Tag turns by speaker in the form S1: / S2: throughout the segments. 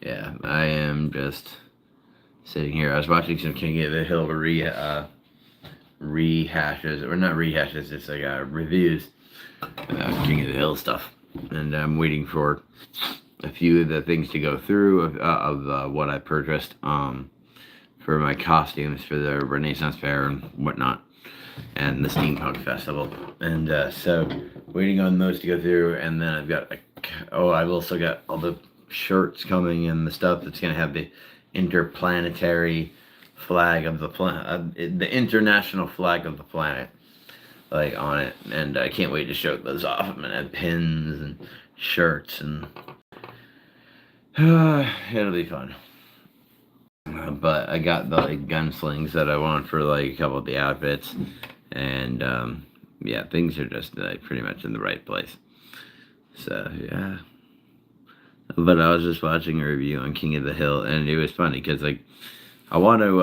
S1: Yeah, I am just sitting here. I was watching some King of the Hill rehashes, or not rehashes, it's like reviews about King of the Hill stuff. And I'm waiting for a few of the things to go through of what I purchased for my costumes for the Renaissance Fair and whatnot, and the Steampunk Festival. And so waiting on those to go through, and then I've also got all the shirts coming and the stuff that's going to have the interplanetary flag of the planet, the international flag of the planet, like on it. And I can't wait to show those off. I'm gonna have pins and shirts, and it'll be fun. But I got the like gunslings that I want for like a couple of the outfits, and yeah, things are just like pretty much in the right place. So yeah. But I was just watching a review on King of the Hill, and it was funny because like I want to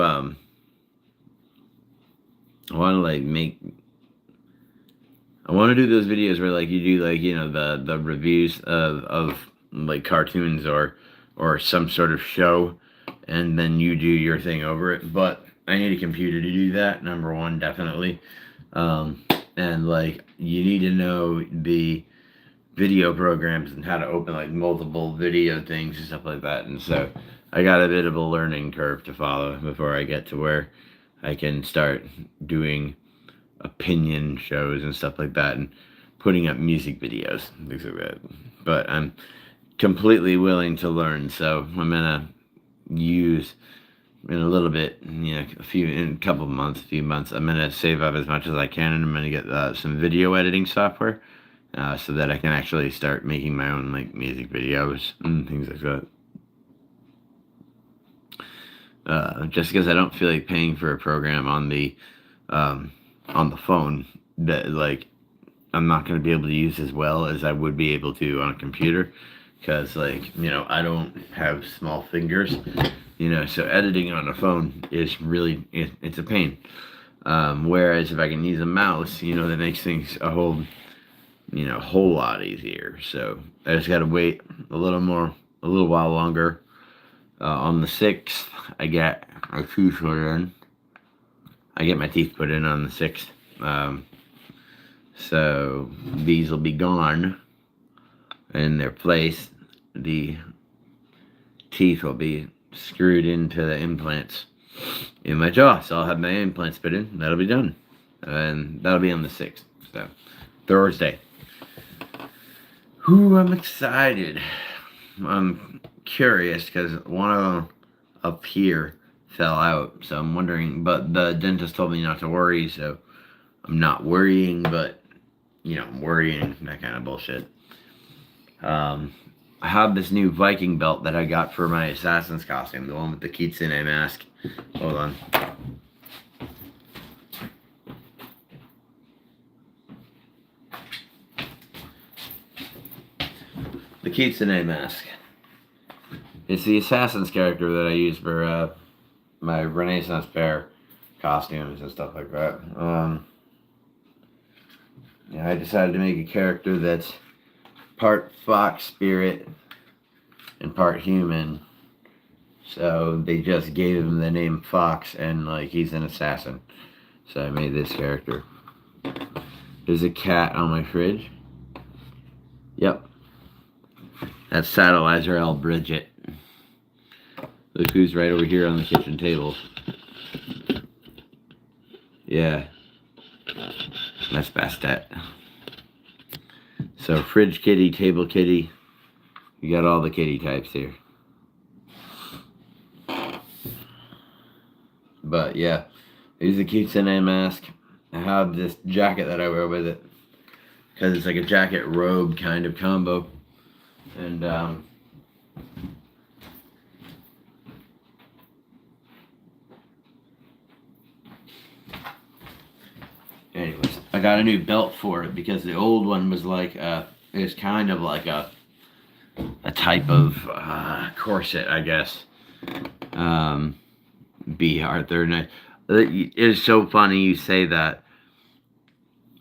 S1: like I want to do those videos where like you do like the reviews of like cartoons or some sort of show, and then you do your thing over it. But I need a computer to do that. Number one, definitely, and like you need to know the video programs and how to open like multiple video things and stuff like that. And so I got a bit of a learning curve to follow before I get to where I can start doing opinion shows and stuff like that and putting up music videos, things like that. But I'm completely willing to learn, so I'm gonna use in a little bit, in a couple of months, few months, I'm gonna save up as much as I can, and I'm gonna get some video editing software, so that I can actually start making my own like music videos and things like that. Just because I don't feel like paying for a program on the phone that like I'm not going to be able to use as well as I would be able to on a computer, because like I don't have small fingers, so editing on a phone is really it's a pain. Whereas if I can use a mouse, that makes things a whole lot easier. So I just got to wait a little while longer. On the 6th, I get my teeth put in. I get my teeth put in on the 6th. So these will be gone in their place. The teeth will be screwed into the implants in my jaw. So I'll have my implants put in. That'll be done. And that'll be on the 6th. So Thursday. I'm excited. I'm curious because one of them up here fell out, so I'm wondering, but the dentist told me not to worry, so I'm not worrying, but I'm worrying, that kind of bullshit. I have this new Viking belt that I got for my assassin's costume, the one with the kitsune mask. Hold on. The kitsune mask. It's the assassin's character that I use for my Renaissance Fair costumes and stuff like that. I decided to make a character that's part fox spirit and part human. So they just gave him the name Fox, and like he's an assassin. So I made this character. There's a cat on my fridge. Yep. That's Satellizer L. Bridget. Look who's right over here on the kitchen table. Yeah. That's Bastet. So fridge kitty, table kitty. You got all the kitty types here. But yeah, here's the kitsune mask. I have this jacket that I wear with it, because it's like a jacket robe kind of combo. And anyways, I got a new belt for it because the old one was like it's kind of like a type of corset, I guess. B. Arthur. And it is so funny you say that.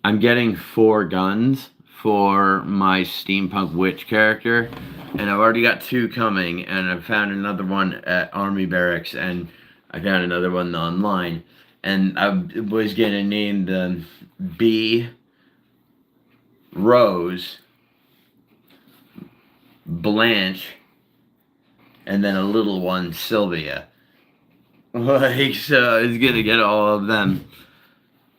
S1: I'm getting 4 guns for my steampunk witch character, and I've already got 2 coming, and I found another one at Army Barracks, and I found another one online, and I was gonna name them B, Rose, Blanche, and then a little one, Sylvia. Like, so I was gonna get all of them.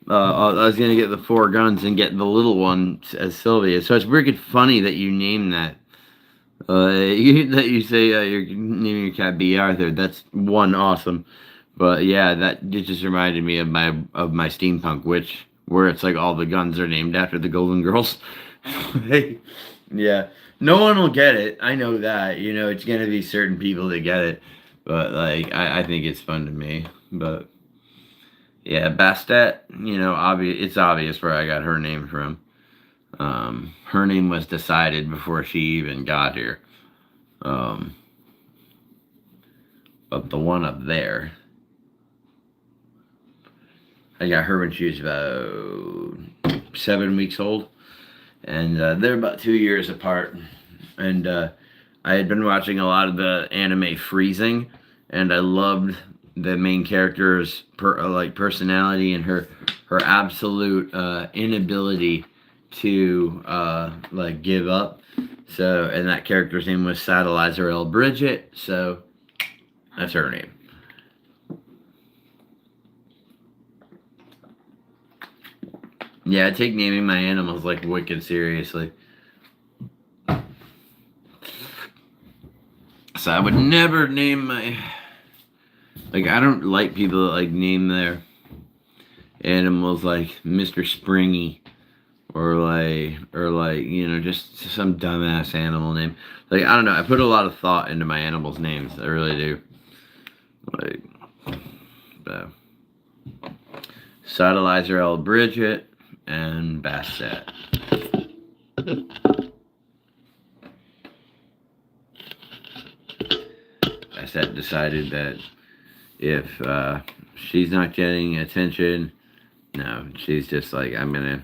S1: I was gonna get the 4 guns and get the little one as Sylvia. So it's wicked funny that you name that. That you say you're naming your cat B. Arthur. That's one awesome. But yeah, that it just reminded me of my steampunk witch, where it's like all the guns are named after the Golden Girls. Yeah, no one will get it. I know that. You know, it's gonna be certain people that get it. But like, I think it's fun to me. But yeah, Bastet. You know, it's obvious where I got her name from. Her name was decided before she even got here. Um, but the one up there, I got her when she was about 7 weeks old, and they're about 2 years apart. And I had been watching a lot of the anime Freezing, and I loved the main character's personality and her absolute inability to like give up. So, and that character's name was Satellite L. Bridget. So that's her name. Yeah, I take naming my animals like wicked seriously. So I would never name my, like, I don't like people that like name their animals like Mr. Springy or like you know, just some dumbass animal name. Like, I don't know, I put a lot of thought into my animals' names. I really do. Like, so Satellite L. Bridget and Basset. Basset decided that if she's not getting attention, no, she's just like, I'm gonna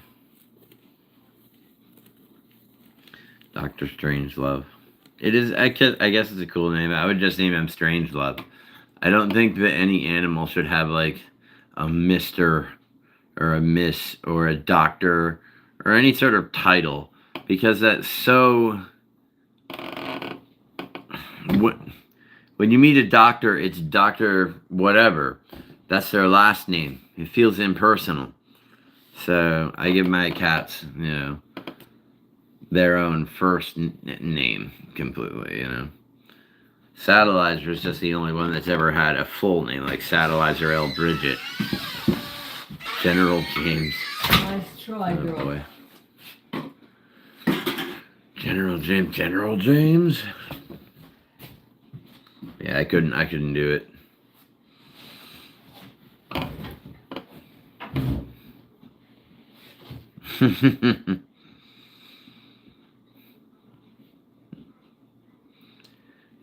S1: Dr. Strangelove. It is. I guess it's a cool name. I would just name him Strangelove. I don't think that any animal should have like a Mister or a Miss or a Doctor or any sort of title, because that's so. What when you meet a doctor, it's Doctor whatever. That's their last name. It feels impersonal. So I give my cats, you know, their own first name completely, you know. Satellizer is just the only one that's ever had a full name, like Satellizer L. Bridget. General James.
S2: Nice try,
S1: oh,
S2: girl.
S1: Boy. General James. General James. Yeah, I couldn't do it.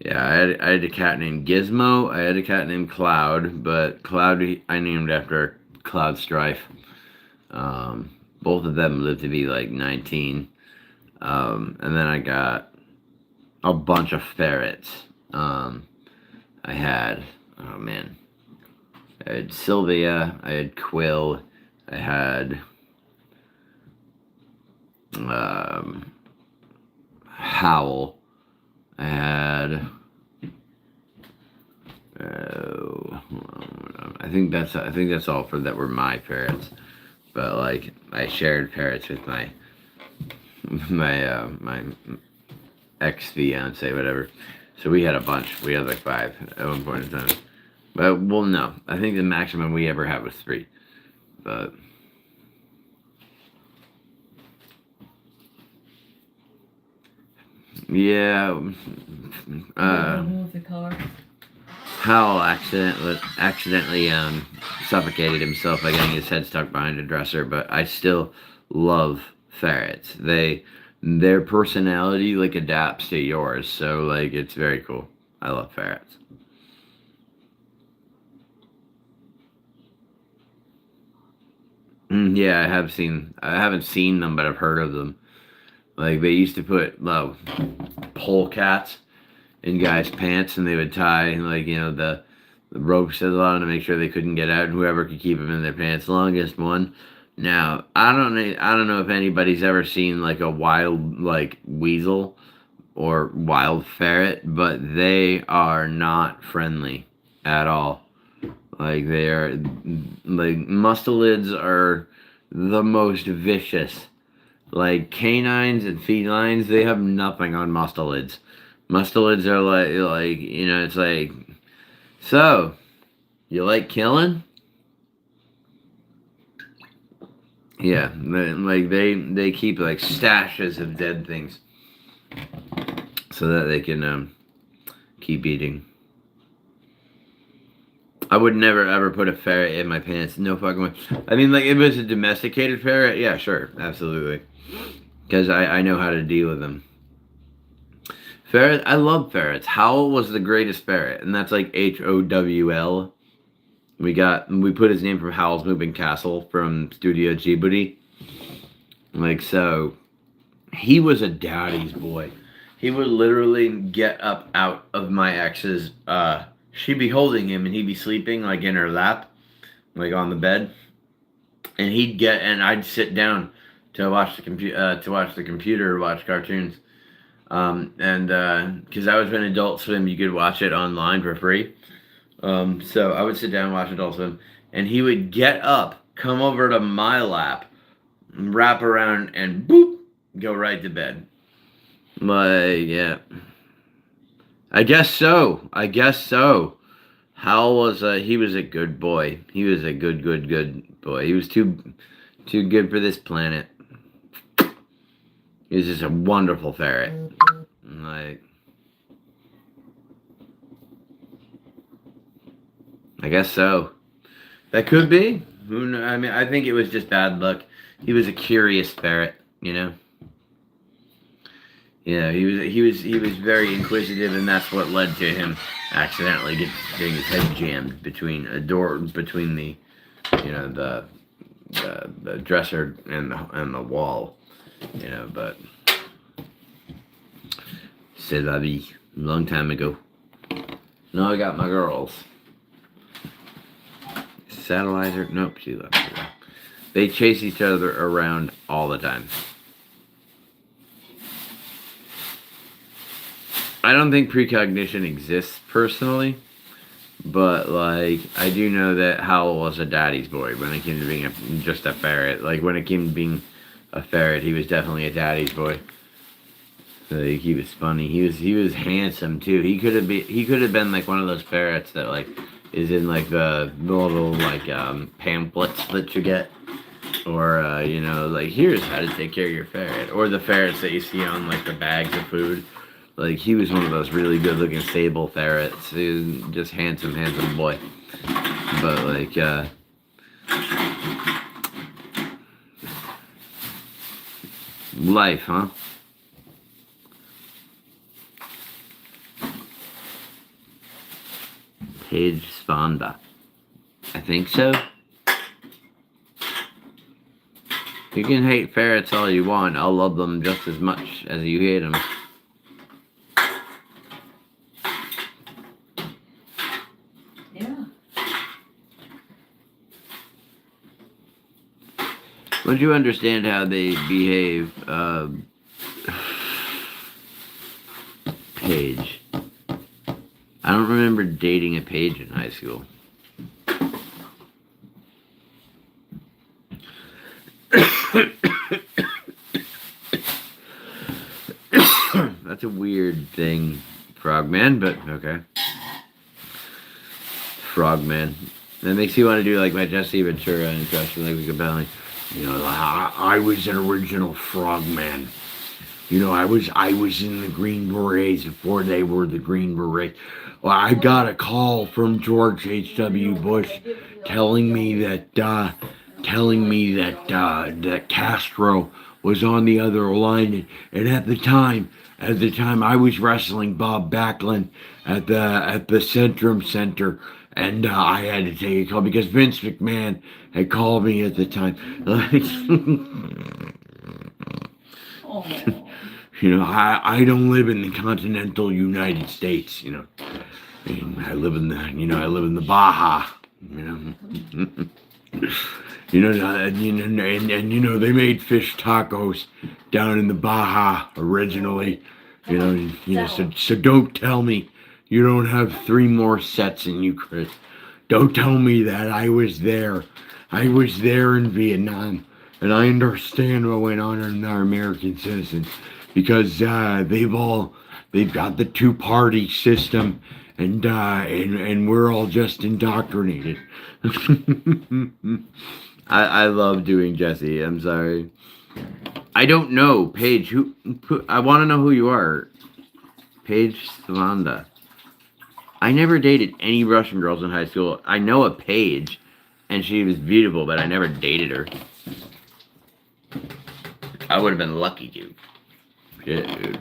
S1: Yeah, I had a cat named Gizmo. I had a cat named Cloud, but Cloud I named after Cloud Strife. Both of them lived to be like 19. And then I got a bunch of ferrets. I had, oh man, I had Sylvia, I had Quill, I had Howl, I had I think that's all for that were my parrots. But like I shared parrots with my my ex fiance, whatever. So we had a bunch. We had like 5 at one point in time. But well, no, I think the maximum we ever had was 3. But yeah,
S2: Move the car.
S1: Hal accidentally suffocated himself by getting his head stuck behind a dresser. But I still love ferrets. Their personality like adapts to yours, so like it's very cool. I love ferrets. Yeah, I haven't seen them, but I've heard of them. Like they used to put polecats in guys' pants, and they would tie like the ropes to the bottom to make sure they couldn't get out, and whoever could keep them in their pants longest won. Now I don't know if anybody's ever seen like a wild like weasel or wild ferret, but they are not friendly at all. Like they are like mustelids are the most vicious. Like canines and felines, they have nothing on mustelids. Mustelids are like it's like, so you like killing? Yeah, like they keep like stashes of dead things so that they can keep eating. I would never ever put a ferret in my pants. No fucking way. I mean, like if it was a domesticated ferret, yeah, sure, absolutely, because I know how to deal with them. Ferret, I love ferrets. Howl was the greatest ferret, and that's like HOWL. We put his name from Howl's Moving Castle from Studio Ghibli. Like so, he was a daddy's boy. He would literally get up out of my ex's. She'd be holding him, and he'd be sleeping like in her lap, like on the bed, and I'd sit down to watch the computer, watch cartoons. And because I was an Adult Swim, you could watch it online for free. So I would sit down and watch Adult Swim, and he would get up, come over to my lap, wrap around, and boop, go right to bed. Like, yeah. I guess so. Hal was he was a good boy. He was a good boy. He was too good for this planet. He was just a wonderful ferret. Like, I guess so. That could be. Who knows? I mean, I think it was just bad luck. He was a curious ferret, you know. Yeah, he was very inquisitive, and that's what led to him accidentally getting his head jammed between a door between the the dresser and the wall, you know. But c'est la vie. Long time ago. Now I got my girls. Satellizer? Nope, she left. They chase each other around all the time. I don't think precognition exists personally, but like I do know that Howell was a daddy's boy when it came to being just a ferret. Like when it came to being a ferret, he was definitely a daddy's boy. Like he was funny. He was handsome too. He could have been like one of those ferrets that like is in like the little like pamphlets that you get, or like here's how to take care of your ferret, or the ferrets that you see on like the bags of food. Like, he was one of those really good-looking sable ferrets. He was just handsome boy. But, like, life, huh? Paige Sponda. I think so. You can hate ferrets all you want. I'll love them just as much as you hate them. Would you understand how they behave, Paige? I don't remember dating a Paige in high school. That's a weird thing, Frogman, but okay. Frogman. That makes you want to do like my Jesse Ventura impression, like we could belly. You know, I was an original Frogman. You know, I was in the Green Berets before they were the Green Berets. Well, I got a call from George H.W. Bush telling me that that Castro was on the other line, and at the time I was wrestling Bob Backlund at the Centrum Center. And I had to take a call because Vince McMahon had called me at the time. Like,
S2: Oh.
S1: You know, I don't live in the continental United States. You know, I live in the Baja. You know. And you know they made fish tacos down in the Baja originally. So don't tell me you don't have 3 more sets in you, Chris. Don't tell me that. I was there. I was there in Vietnam, and I understand what went on in our American citizens because they've got the 2-party system, and we're all just indoctrinated. I love doing Jesse. I'm sorry. I don't know, Paige. Who I want to know who you are. Paige Savanda. I never dated any Russian girls in high school. I know a Paige, and she was beautiful, but I never dated her. I would have been lucky to. Shit, dude.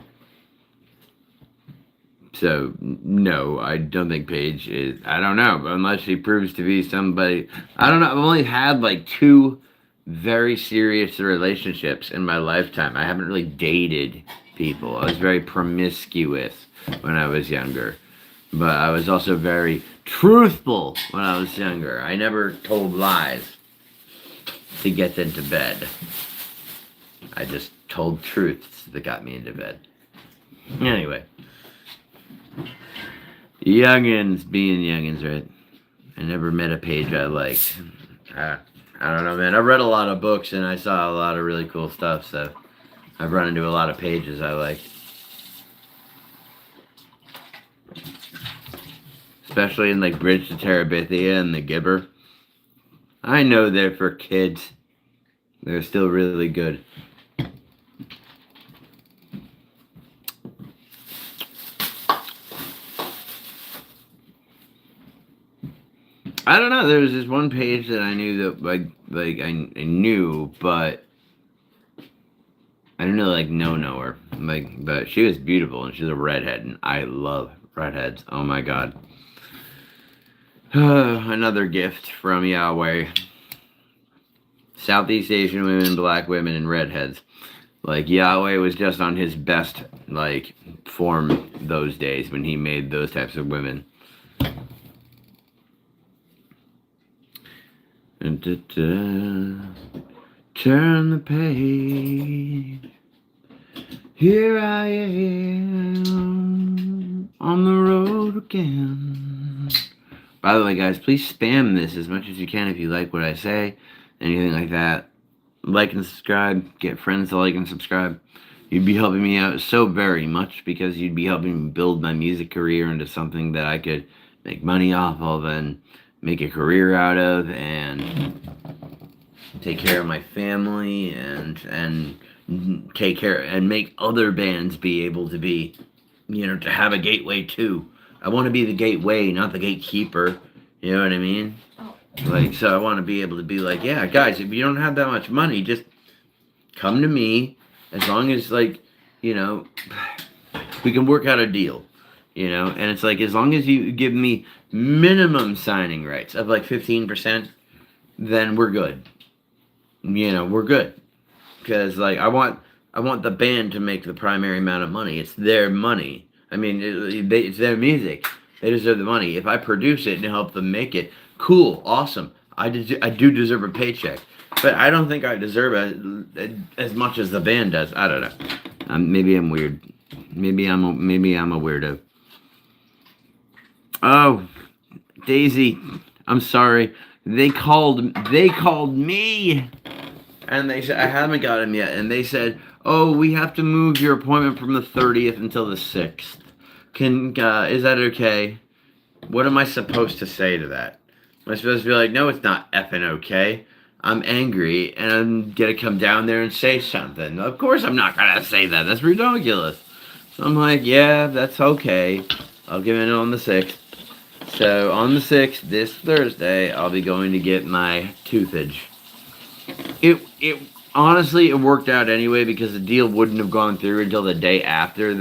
S1: So, no, I don't think Paige is. I don't know, unless she proves to be somebody. I don't know. I've only had like 2 very serious relationships in my lifetime. I haven't really dated people. I was very promiscuous when I was younger. But I was also very truthful when I was younger. I never told lies to get into bed. I just told truths that got me into bed. Anyway. Youngins being youngins, right? I never met a Paige I liked. I don't know, man. I've read a lot of books and I saw a lot of really cool stuff, so I've run into a lot of Pages I liked. Especially in like Bridge to Terabithia and the Gibber. I know they're for kids. They're still really good. I don't know. There was this one Page that I knew that I knew, but I didn't really know her. But she was beautiful and she's a redhead, and I love redheads. Oh my god. Another gift from Yahweh. Southeast Asian women, black women, and redheads. Like, Yahweh was just on his best, form those days when he made those types of women. Turn the page. Here I am on the road again. By the way, guys, please spam this as much as you can if you like what I say, anything like that. Like and subscribe. Get friends to like and subscribe. You'd be helping me out so very much because you'd be helping me build my music career into something that I could make money off of and make a career out of and take care of my family and take care and make other bands be able to be, to have a gateway too. I want to be the gateway, not the gatekeeper. You know what I mean?
S2: Oh.
S1: So I want to be able to be like, yeah, guys, if you don't have that much money, just come to me. As long as, we can work out a deal. And it's like, as long as you give me minimum signing rights of 15%, then we're good. We're good. Because, I want the band to make the primary amount of money. It's their money. I mean, it's their music. They deserve the money. If I produce it and help them make it, cool, awesome. I do deserve a paycheck. But I don't think I deserve as much as the band does. I don't know. Maybe I'm weird. Maybe I'm a weirdo. Oh, Daisy, I'm sorry. They called me, and they said I haven't got him yet. And they said, "Oh, we have to move your appointment from the 30th until the 6th. Is that okay?" What am I supposed to say to that? Am I supposed to be like, "No, it's not effing okay. I'm angry, and I'm gonna come down there and say something"? Of course, I'm not gonna say that. That's ridiculous. So I'm like, "Yeah, that's okay. I'll give it on the 6th." So on the 6th, this Thursday, I'll be going to get my toothage. It honestly, it worked out anyway because the deal wouldn't have gone through until the day after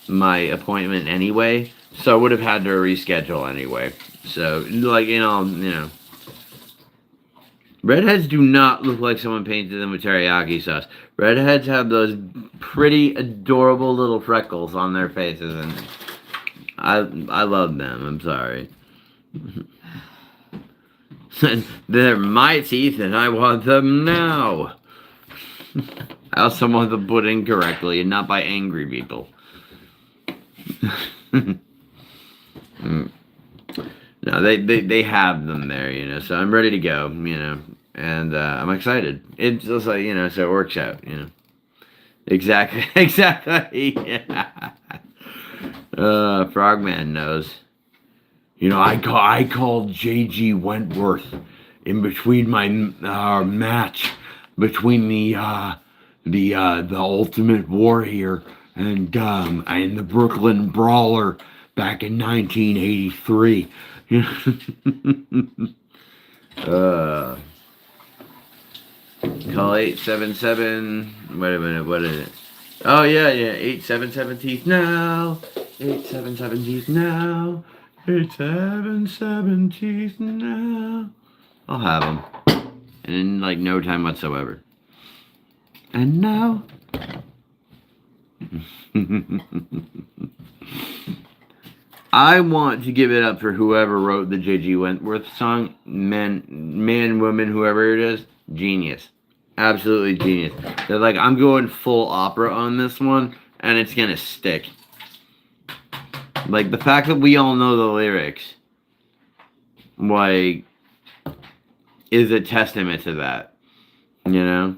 S1: my appointment anyway. So I would have had to reschedule anyway. So Redheads do not look like someone painted them with teriyaki sauce. Redheads have those pretty adorable little freckles on their faces, and I love them. I'm sorry. They're my teeth, and I want them now. I also want them put in correctly, and not by angry people. No, they have them there, you know. So I'm ready to go, you know, and I'm excited. It's just like, you know, so it works out, you know. Exactly, exactly. Yeah. Frogman knows. You know, I called J.G. Wentworth in between my match between the Ultimate Warrior and the Brooklyn Brawler back in 1983. uh, Call 877. Wait a minute, what is it? Oh yeah, 877 teeth now. 877 teeth now. 877 teeth now. I'll have them. And in like no time whatsoever. And now. I want to give it up for whoever wrote the J.G. Wentworth song. Man, woman, whoever it is. Genius. Absolutely genius. They're like, I'm going full opera on this one, and it's gonna stick. Like, the fact that we all know the lyrics, like, is a testament to that. You know?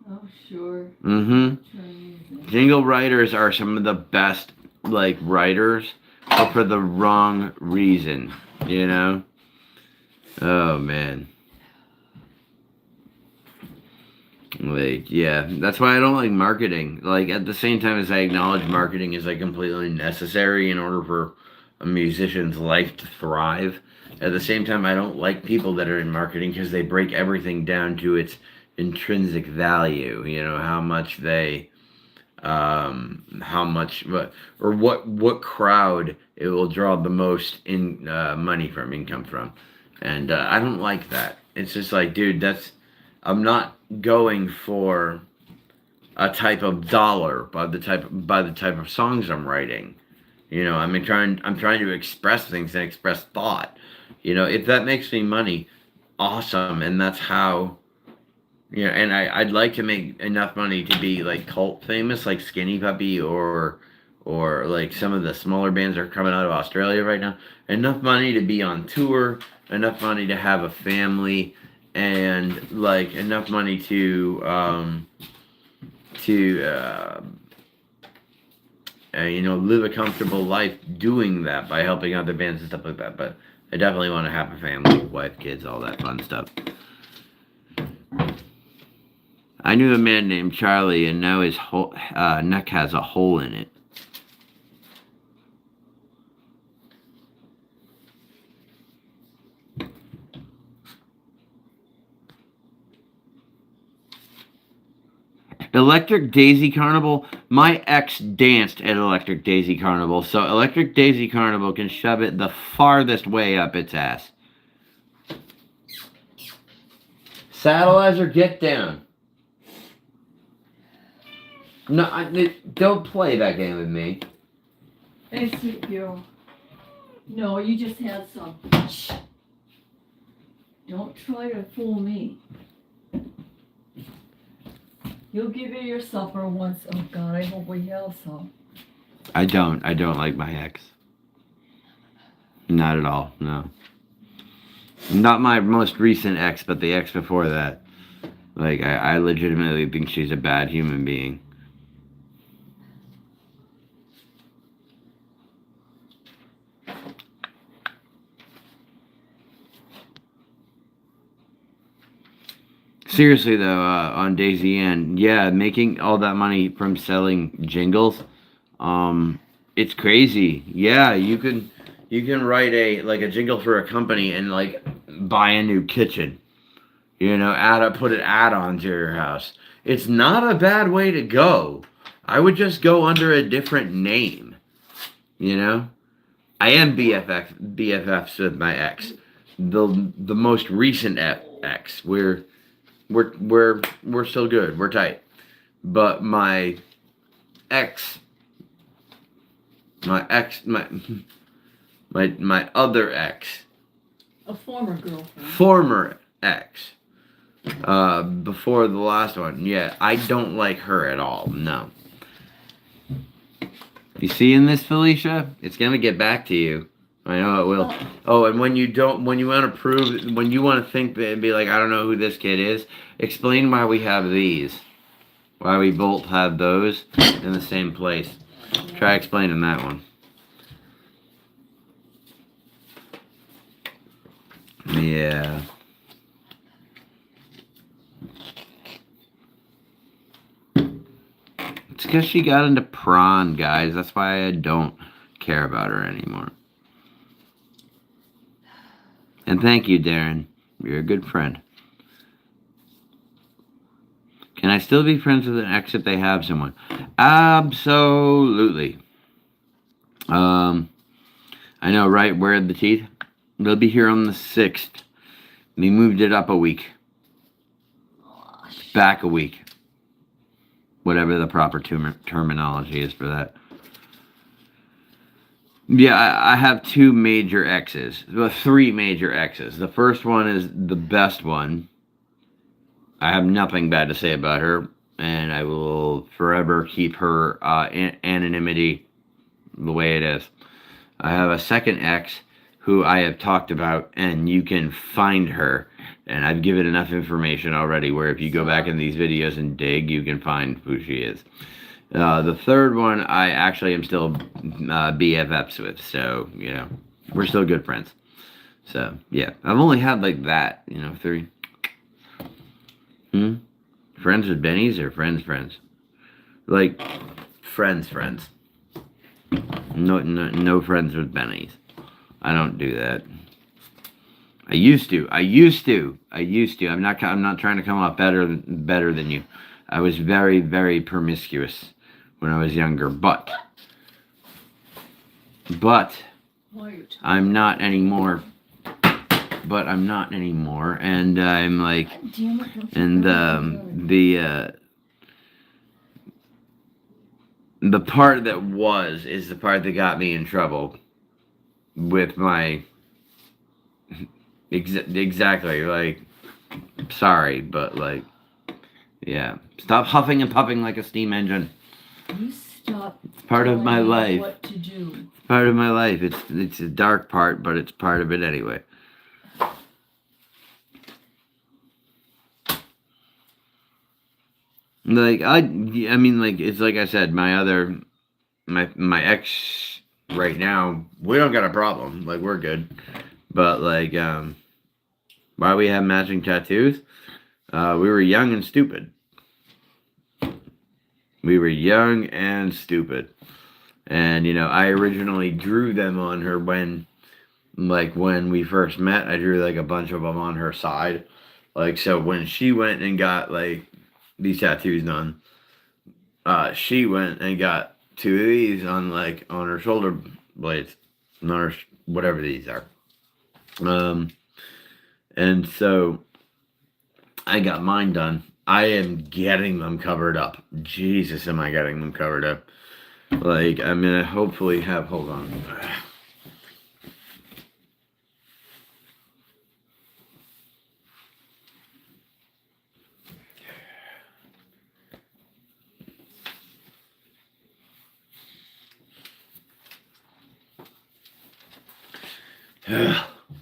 S2: Oh, sure.
S1: Mm-hmm. Jingle writers are some of the best, like, writers, but for the wrong reason. You know? Oh, man. Like, yeah, that's why I don't like marketing. Like, at the same time as I acknowledge marketing is like completely necessary in order for a musician's life to thrive, at the same time I don't like people that are in marketing because they break everything down to its intrinsic value. You know, how much they, how much, what crowd it will draw the most in money from, income from, and I don't like that. It's just like, dude, I'm not going for a type of dollar by the type of songs I'm writing. You know, I'm trying to express things and express thought. You know, if that makes me money, awesome, and that's how. You know, and I'd like to make enough money to be like cult famous, like Skinny Puppy or like some of the smaller bands that are coming out of Australia right now. Enough money to be on tour, enough money to have a family, and like enough money to you know, live a comfortable life doing that by helping other bands and stuff like that. But I definitely want to have a family, wife, kids, all that fun stuff. I knew a man named Charlie, and now his neck has a hole in it. Electric Daisy Carnival. My ex danced at Electric Daisy Carnival, so Electric Daisy Carnival can shove it the farthest way up its ass. Satellizer, get down. No, don't play that game with me.
S2: Hey, sweet girl. No, you just had some. Shh. Don't try to fool me. You'll give it your supper once. Oh God, I hope we have some.
S1: I don't like my ex. Not at all, no. Not my most recent ex, but the ex before that. Like, I legitimately think she's a bad human being. Seriously though, on Daisy Ann, yeah, making all that money from selling jingles, it's crazy. Yeah, you can write a jingle for a company and like buy a new kitchen. You know, put an add-on to your house. It's not a bad way to go. I would just go under a different name. You know, I am BFFs with my ex. The most recent ex. We're still good. We're tight. But my ex, my other ex,
S2: A former girlfriend.
S1: former ex, before the last one. Yeah, I don't like her at all. No. You seeing this, Felicia? It's gonna get back to you. I know it will. Oh, and when you want to think and be like, I don't know who this kid is, explain why we have these. Why we both have those in the same place. Try explaining that one. Yeah. It's because she got into prawn, guys. That's why I don't care about her anymore. And thank you, Darren. You're a good friend. Can I still be friends with an ex if they have someone? Absolutely. I know, right? Where are the teeth? They'll be here on the 6th. We moved it up a week. Back a week. Whatever the proper terminology is for that. Yeah, I have 2 major exes. Well, 3 major exes. The first one is the best one. I have nothing bad to say about her, and I will forever keep her anonymity the way it is. I have a second ex who I have talked about, and you can find her. And I've given enough information already where if you go back in these videos and dig, you can find who she is. The third one, I actually am still BFFs with, so, you know, we're still good friends. So, yeah, I've only had like that, 3. Friends with Bennies or friends? Like, friends. No friends with Bennies. I don't do that. I used to. I'm not trying to come off better than you. I was very, very promiscuous when I was younger, but I'm not anymore. And I'm like, and the part that is the part that got me in trouble with my exactly, like, sorry, but like, yeah, stop huffing and puffing like a steam engine.
S2: You stop.
S1: It's part of my life.
S2: What to do?
S1: It's part of my life. It's a dark part, but it's part of it anyway. Like I mean, like, it's like I said, my ex right now, we don't got a problem. Like, we're good. But like, why we have matching tattoos? We were young and stupid. And I originally drew them on her when we first met. I drew like a bunch of them on her side. Like, so when she went and got like these tattoos done, she went and got 2 of these on her shoulder blades, on her, whatever these are. And so I got mine done. I am getting them covered up. Jesus, am I getting them covered up? Like, I'm gonna hopefully have, hold on.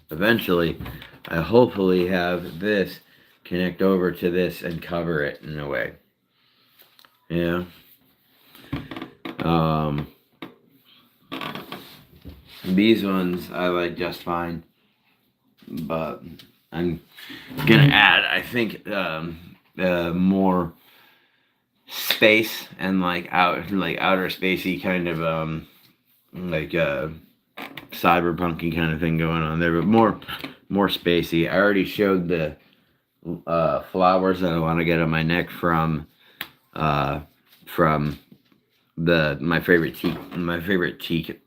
S1: Eventually, I hopefully have this connect over to this and cover it in a way. Yeah. These ones I like just fine, but I'm gonna add, I think, more space and outer spacey kind of cyberpunky kind of thing going on there, but more spacey. I already showed the flowers that I want to get on my neck from my favorite tea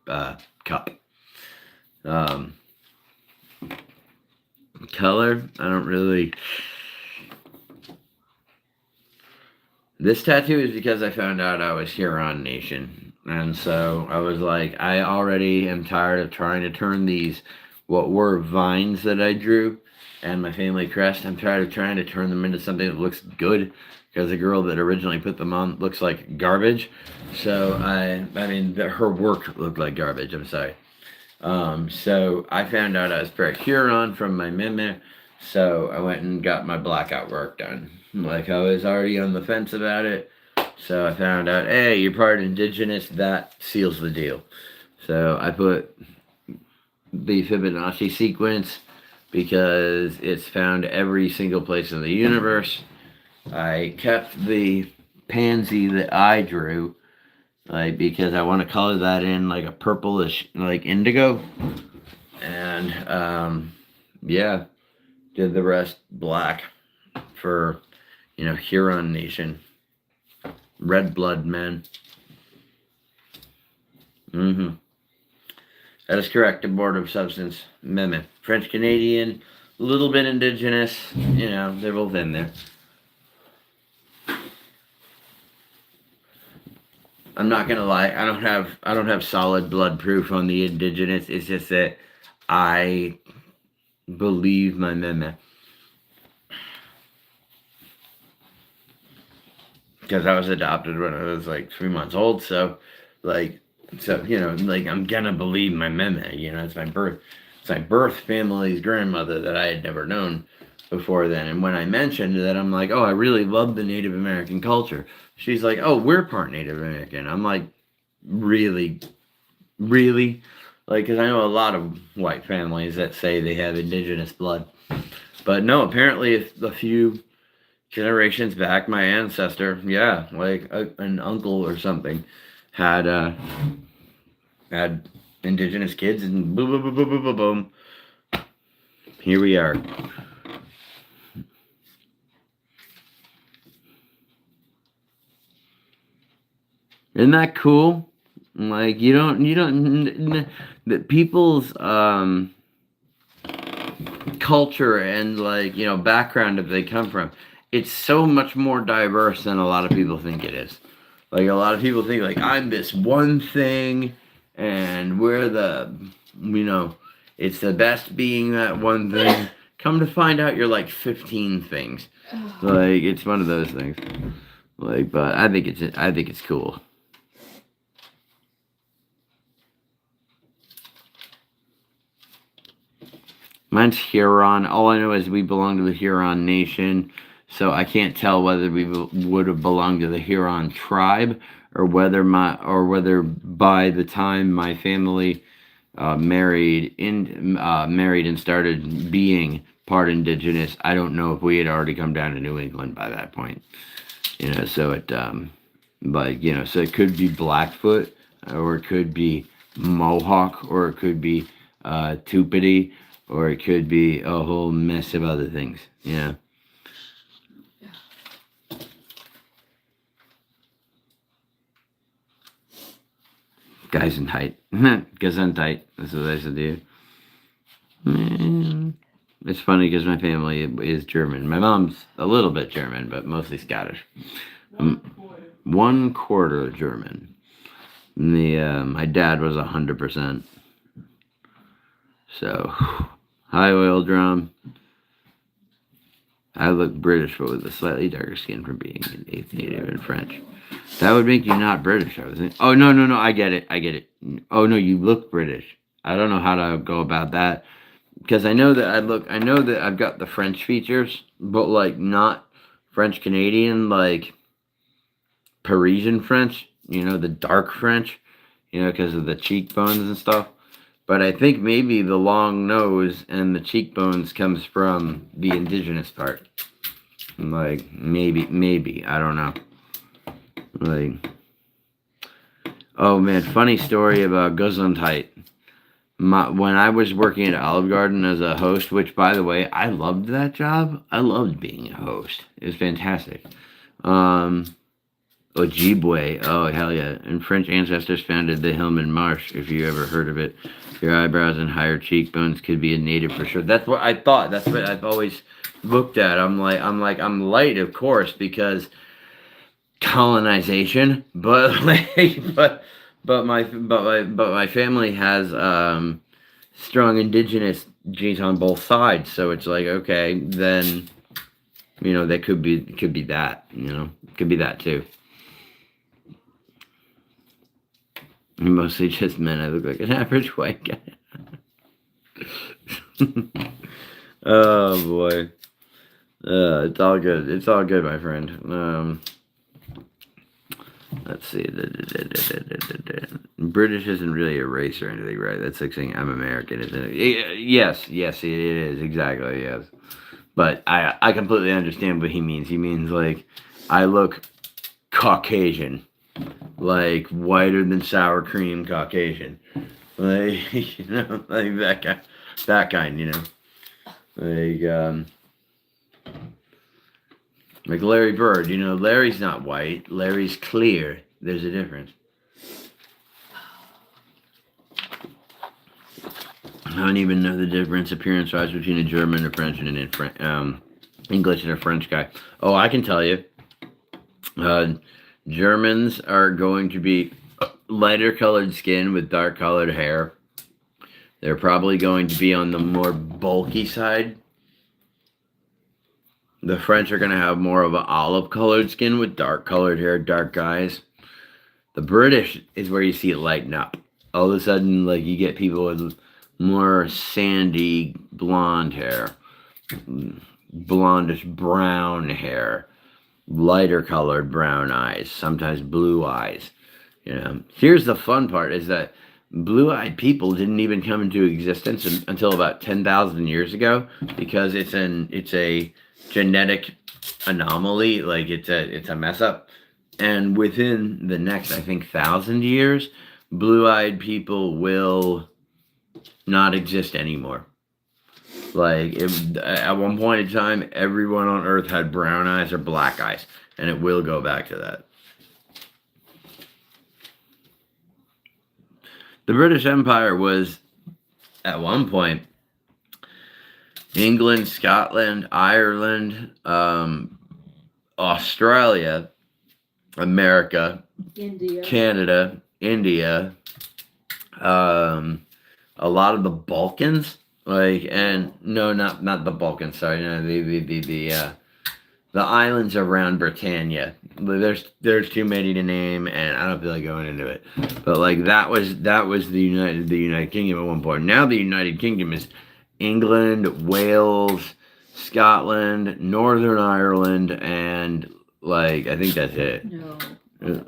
S1: cup. Color, I don't really. This tattoo is because I found out I was Huron Nation. And so I was like, I already am tired of trying to turn these, what were vines that I drew, and my family crest. I'm tired of trying to turn them into something that looks good, because the girl that originally put them on looks like garbage. So I mean, her work looked like garbage. I'm sorry. So I found out I was part Huron from my meme. So I went and got my blackout work done. Like, I was already on the fence about it. So I found out, hey, you're part indigenous. That seals the deal. So I put the Fibonacci sequence because it's found every single place in the universe. I kept the pansy that I drew, like, because I want to color that in like a purplish, like indigo. And yeah, did the rest black for, Huron Nation. Red blood, man. That is correct. Abortive substance. Meme. French Canadian, a little bit indigenous. They're both in there. I'm not gonna lie. I don't have solid blood proof on the indigenous. It's just that I believe my meme. Because I was adopted when I was like 3 months old, so I'm gonna believe my meme. It's my birth family's grandmother that I had never known before then. And when I mentioned that, I'm like, oh, I really love the Native American culture. She's like, oh, we're part Native American. I'm like, really, really, like, because I know a lot of white families that say they have indigenous blood, but no, apparently a few generations back, my ancestor, yeah, like an uncle or something, had indigenous kids, and boom, boom, boom, boom, boom, boom, boom. Here we are. Isn't that cool? Like, you don't the people's culture and, like, background that they come from, it's so much more diverse than a lot of people think it is. Like, a lot of people think, like, I'm this one thing, and we're it's the best being that one thing. Come to find out, you're like 15 things. Like, it's one of those things. Like, but I think it's cool. Mine's Huron. All I know is we belong to the Huron Nation, so I can't tell whether we would have belonged to the Huron tribe, or whether by the time my family married and started being part indigenous, I don't know if we had already come down to New England by that point. So it so it could be Blackfoot, or it could be Mohawk, or it could be Tupidi, or it could be a whole mess of other things. Gesundheit. Gesundheit. That's what I should do. It's funny because my family is German. My mom's a little bit German, but mostly Scottish. 1/4 German. My dad was 100%. So, high oil drum. I look British, but with a slightly darker skin from being an 8th native and French. That would make you not British, I was thinking. Oh, no, I get it. Oh, no, you look British. I don't know how to go about that. Because I know that I've got the French features, but, like, not French Canadian, like Parisian French, the dark French, because of the cheekbones and stuff. But I think maybe the long nose and the cheekbones comes from the indigenous part. Like, maybe, I don't know. Like, oh man, funny story about Gesundheit. When I was working at Olive Garden as a host, which, by the way, I loved that job. I loved being a host. It was fantastic. Ojibwe. Oh, hell yeah. And French ancestors founded the Hillman Marsh, if you ever heard of it. Your eyebrows and higher cheekbones could be a native for sure. That's what I thought. That's what I've always looked at. I'm light, of course, because colonization, but my family has strong indigenous genes on both sides, so it's like, okay, then that could be that, could be that too. Mostly just men. I look like an average white guy. Oh boy. It's all good. It's all good, my friend. Let's see. British isn't really a race or anything, right? That's like saying I'm American, isn't it? Yes, it is. Exactly, yes. But I completely understand what he means. He means like I look Caucasian. Like whiter than sour cream Caucasian. Like, like that kind, like Larry Bird, Larry's not white, Larry's clear. There's a difference. I don't even know the difference appearance-wise between a German, a French, and an English and a French guy. Oh, I can tell you. Germans are going to be lighter colored skin with dark colored hair. They're probably going to be on the more bulky side. The French are going to have more of an olive colored skin with dark colored hair, dark eyes. The British is where you see it lighten up. All of a sudden, like, you get people with more sandy blonde hair, blondish brown hair, lighter colored brown eyes, sometimes blue eyes. Here's the fun part is that blue-eyed people didn't even come into existence until about 10,000 years ago, because it's a genetic anomaly, like it's a mess up. And within the next, I think, 1,000 years, blue-eyed people will not exist anymore. Like, at one point in time, everyone on Earth had brown eyes or black eyes, and it will go back to that. The British Empire was, at one point, England, Scotland, Ireland, Australia, America,
S2: India,
S1: Canada, India, a lot of the Balkans, not the Balkans. Sorry, no, the islands around Britannia. There's too many to name, and I don't feel like going into it. But like that was the United Kingdom at one point. Now the United Kingdom is England, Wales, Scotland, Northern Ireland, and like I think that's it.
S2: no.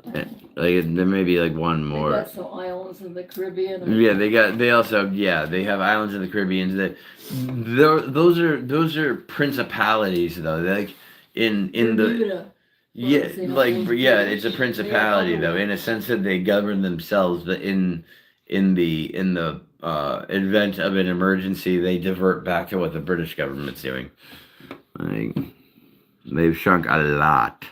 S1: Like there may be like one more.
S2: They got some islands in the Caribbean.
S1: Yeah, they have islands in the Caribbean. Those are principalities though. Like in
S2: Bermuda.
S1: It's a principality though, in a sense that they govern themselves, but in the event of an emergency, they divert back to what the British government's doing. Like, they've shrunk a lot.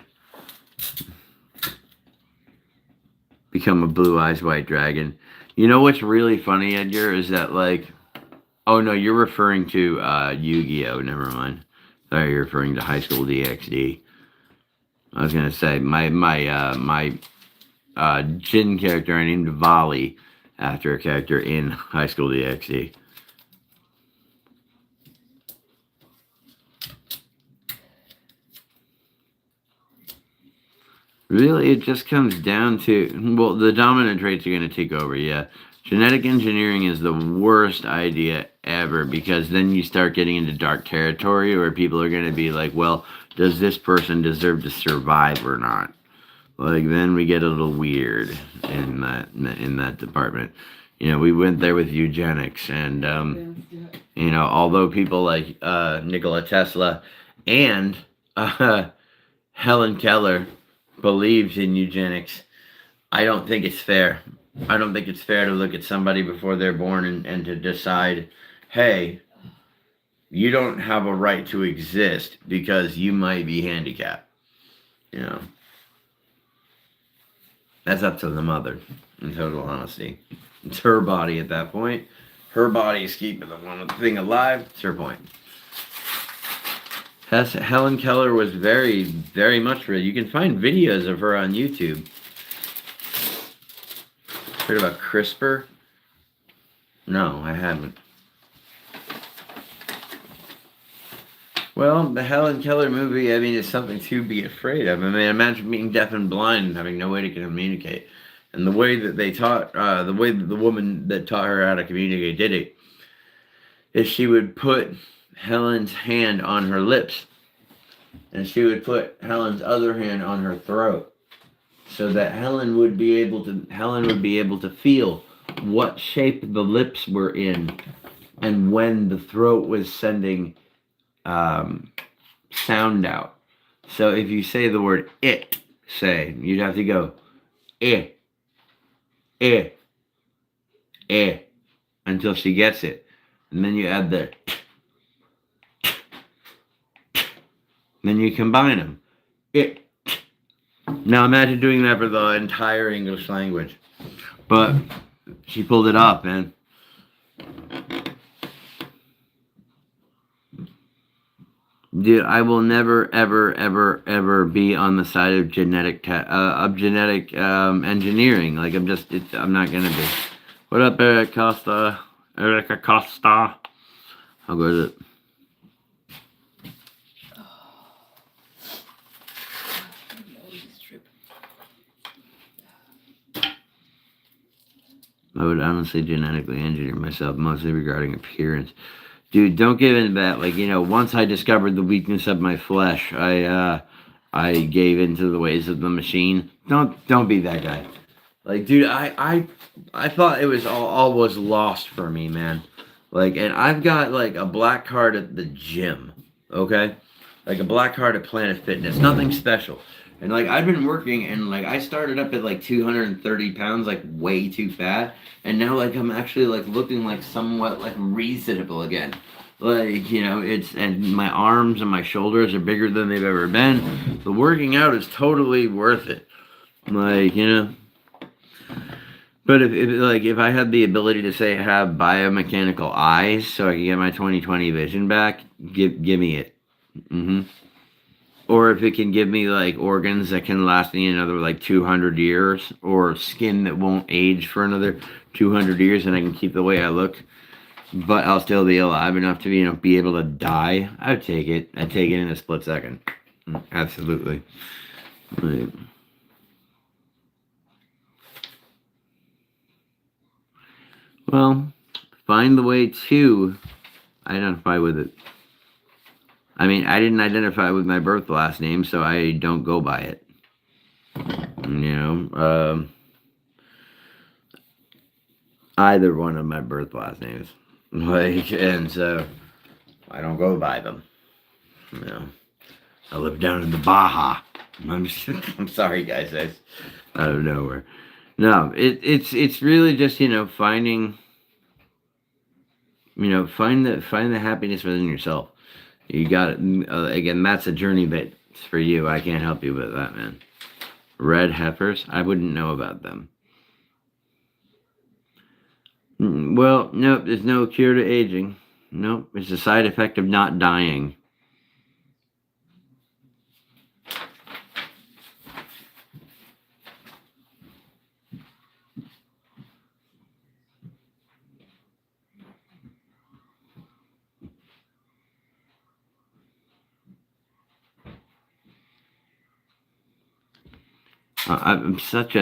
S1: Become a blue eyes white dragon. You know what's really funny, Edgar, is that like, oh no, you're referring to Yu-Gi-Oh. Never mind. Sorry, you're referring to High School DxD. I was gonna say my Jin character I named Volley after a character in High School DxD. Really, it just comes down to, well, the dominant traits are going to take over, yeah. Genetic engineering is the worst idea ever, because then you start getting into dark territory where people are going to be like, well, does this person deserve to survive or not? Like, then we get a little weird in that department. We went there with eugenics, and although people like Nikola Tesla and Helen Keller believes in eugenics, I don't think it's fair. I don't think it's fair to look at somebody before they're born and to decide, hey, you don't have a right to exist because you might be handicapped. That's up to the mother, in total honesty. It's her body at that point. Her body is keeping the one thing alive. It's her point. Helen Keller was very, very much real. You can find videos of her on YouTube. Heard about CRISPR? No, I haven't. Well, the Helen Keller movie, I mean, is something to be afraid of. I mean, imagine being deaf and blind and having no way to communicate. And the way that they taught, the way that the woman that taught her how to communicate did it, is she would put Helen's hand on her lips, and she would put Helen's other hand on her throat, so that Helen would be able to feel what shape the lips were in, and when the throat was sending sound out. So if you say the word it, you'd have to go eh, eh, eh, until she gets it. And then you add the then you combine them. It. Now imagine doing that for the entire English language. But she pulled it off, man. Dude, I will never, ever, ever, ever be on the side of genetic engineering. Like I'm not gonna be. What up, Eric Costa? Erica Costa. How good is it? I would honestly genetically engineer myself, mostly regarding appearance. Dude, don't give in to that. Like, once I discovered the weakness of my flesh, I gave into the ways of the machine. Don't be that guy. Like, dude, I thought it was all was lost for me, man. Like, and I've got like a black card at the gym, okay? Like a black card at Planet Fitness. Nothing special. And like I've been working, and like I started up at like 230 pounds, like way too fat, and now like I'm actually like looking like somewhat like reasonable again. Like, and my arms and my shoulders are bigger than they've ever been. The working out is totally worth it. Like, but if I had the ability to say have biomechanical eyes so I can get my 20/20 vision back, give me it. Or if it can give me like organs that can last me another like 200 years, or skin that won't age for another 200 years, and I can keep the way I look, but I'll still be alive enough to be able to die, I'd take it. I'd take it in a split second. Absolutely. Right. Well, find the way to identify with it. I mean, I didn't identify with my birth last name, so I don't go by it. Either one of my birth last names. Like, and so I don't go by them. I live down in the Baja. I'm sorry, guys. Out of nowhere. No, it's really just finding. Find the happiness within yourself. You got it. Again, that's a journey that's for you. I can't help you with that, man. Red heifers? I wouldn't know about them. Well, nope, there's no cure to aging. Nope, it's a side effect of not dying. I'm such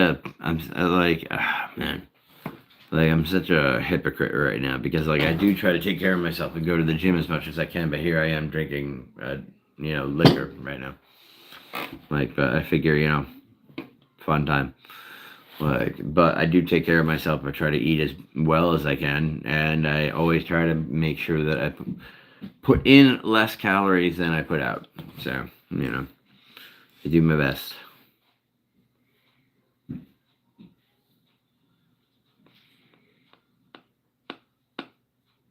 S1: a hypocrite right now, because like I do try to take care of myself and go to the gym as much as I can, but here I am drinking liquor right now. Like, but I figure fun time. Like, but I do take care of myself. I try to eat as well as I can, and I always try to make sure that I put in less calories than I put out. So I do my best.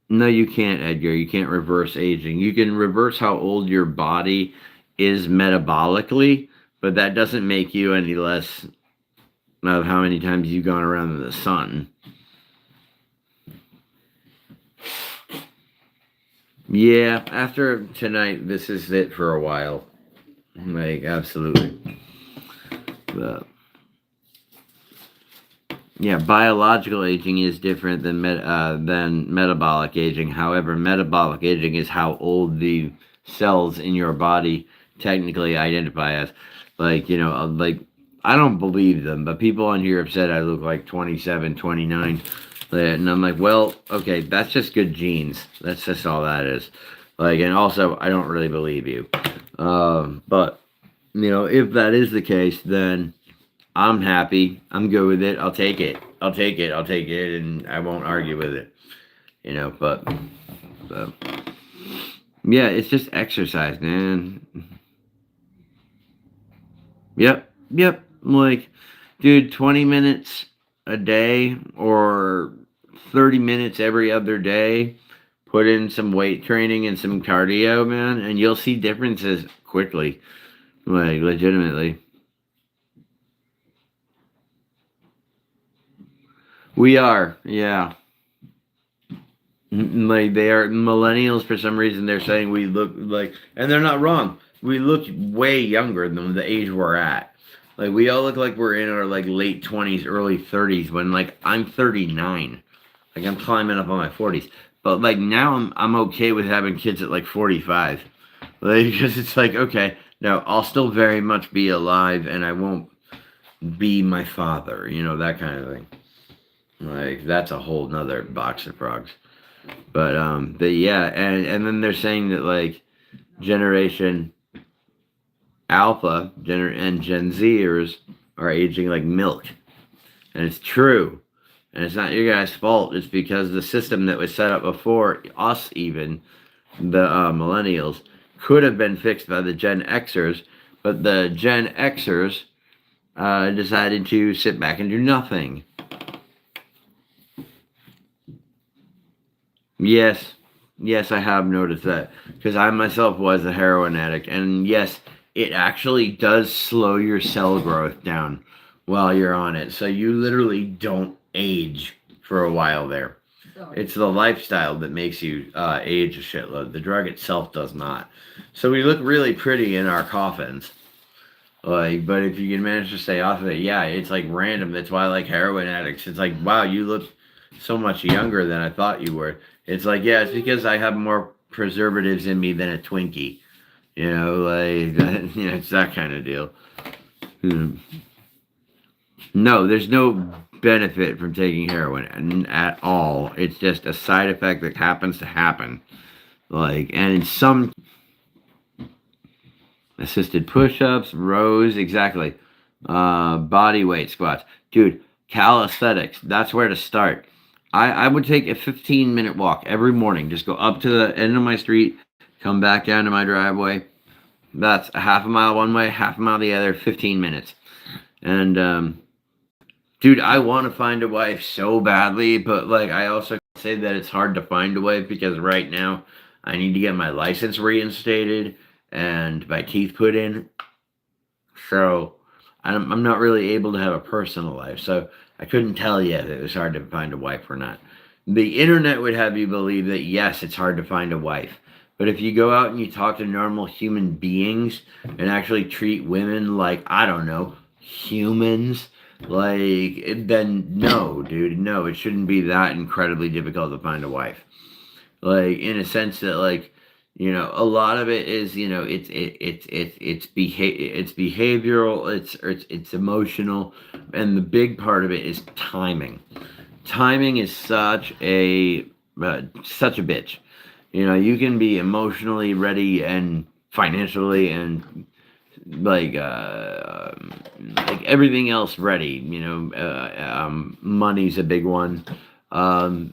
S1: No, you can't, Edgar. You can't reverse aging. You can reverse how old your body is metabolically, but that doesn't make you any less of how many times you've gone around the sun. Yeah, after tonight, this is it for a while. Like, absolutely. But, yeah, biological aging is different than metabolic aging. However, metabolic aging is how old the cells in your body technically identify as. Like, like, I don't believe them, but people on here have said I look like 27, 29. And I'm like, well, okay, that's just good genes. That's just all that is. Like, and also, I don't really believe you. But, if that is the case, then I'm happy. I'm good with it. I'll take it. I'll take it. I'll take it, and I won't argue with it. But so yeah, it's just exercise, man. Yep. Like, dude, 20 minutes a day or 30 minutes every other day. Put in some weight training and some cardio, man, and you'll see differences quickly. Like, legitimately. We are, yeah. Like, they are millennials for some reason. They're saying we look like, and they're not wrong. We look way younger than the age we're at. Like, we all look like we're in our like late 20s, early 30s. When like I'm 39, like I'm climbing up on my 40s. But like now I'm okay with having kids at like 45, like because it's like okay, no, I'll still very much be alive, and I won't be my father. That kind of thing. Like that's a whole nother box of frogs. But yeah, and then they're saying that like Generation Alpha and Gen Zers are aging like milk, and it's true, and it's not your guys' fault. It's because the system that was set up before us, even the millennials, could have been fixed by the Gen Xers, but the Gen Xers decided to sit back and do nothing. Yes, I have noticed that because I myself was a heroin addict, and yes, it actually does slow your cell growth down while you're on it, so you literally don't age for a while there. It's the lifestyle that makes you age a shitload. The drug itself does not. So we look really pretty in our coffins. Like, but if you can manage to stay off of it, yeah, it's like random. That's why I like heroin addicts. It's like, wow, you look so much younger than I thought you were. It's like, yeah, it's because I have more preservatives in me than a Twinkie. Like, it's that kind of deal. No, there's no benefit from taking heroin at all. It's just a side effect that happens to happen. Like, and in some assisted push-ups, rows, exactly. Body weight squats. Dude, calisthenics, that's where to start. I would take a 15-minute walk every morning. Just go up to the end of my street, come back down to my driveway. That's a half a mile one way, half a mile the other, 15 minutes. And, dude, I want to find a wife so badly, but, like, I also say that it's hard to find a wife because right now I need to get my license reinstated and my teeth put in. So I'm not really able to have a personal life. So I couldn't tell you if it was hard to find a wife or not. The internet would have you believe that yes, it's hard to find a wife. But if you go out and you talk to normal human beings and actually treat women like, I don't know, humans, like, then no, dude, no, it shouldn't be that incredibly difficult to find a wife. Like, in a sense that, like, a lot of it is, it's behavioral, it's emotional, and the big part of it is timing. Timing is such a bitch. You can be emotionally ready and financially and like everything else ready. Money's a big one. But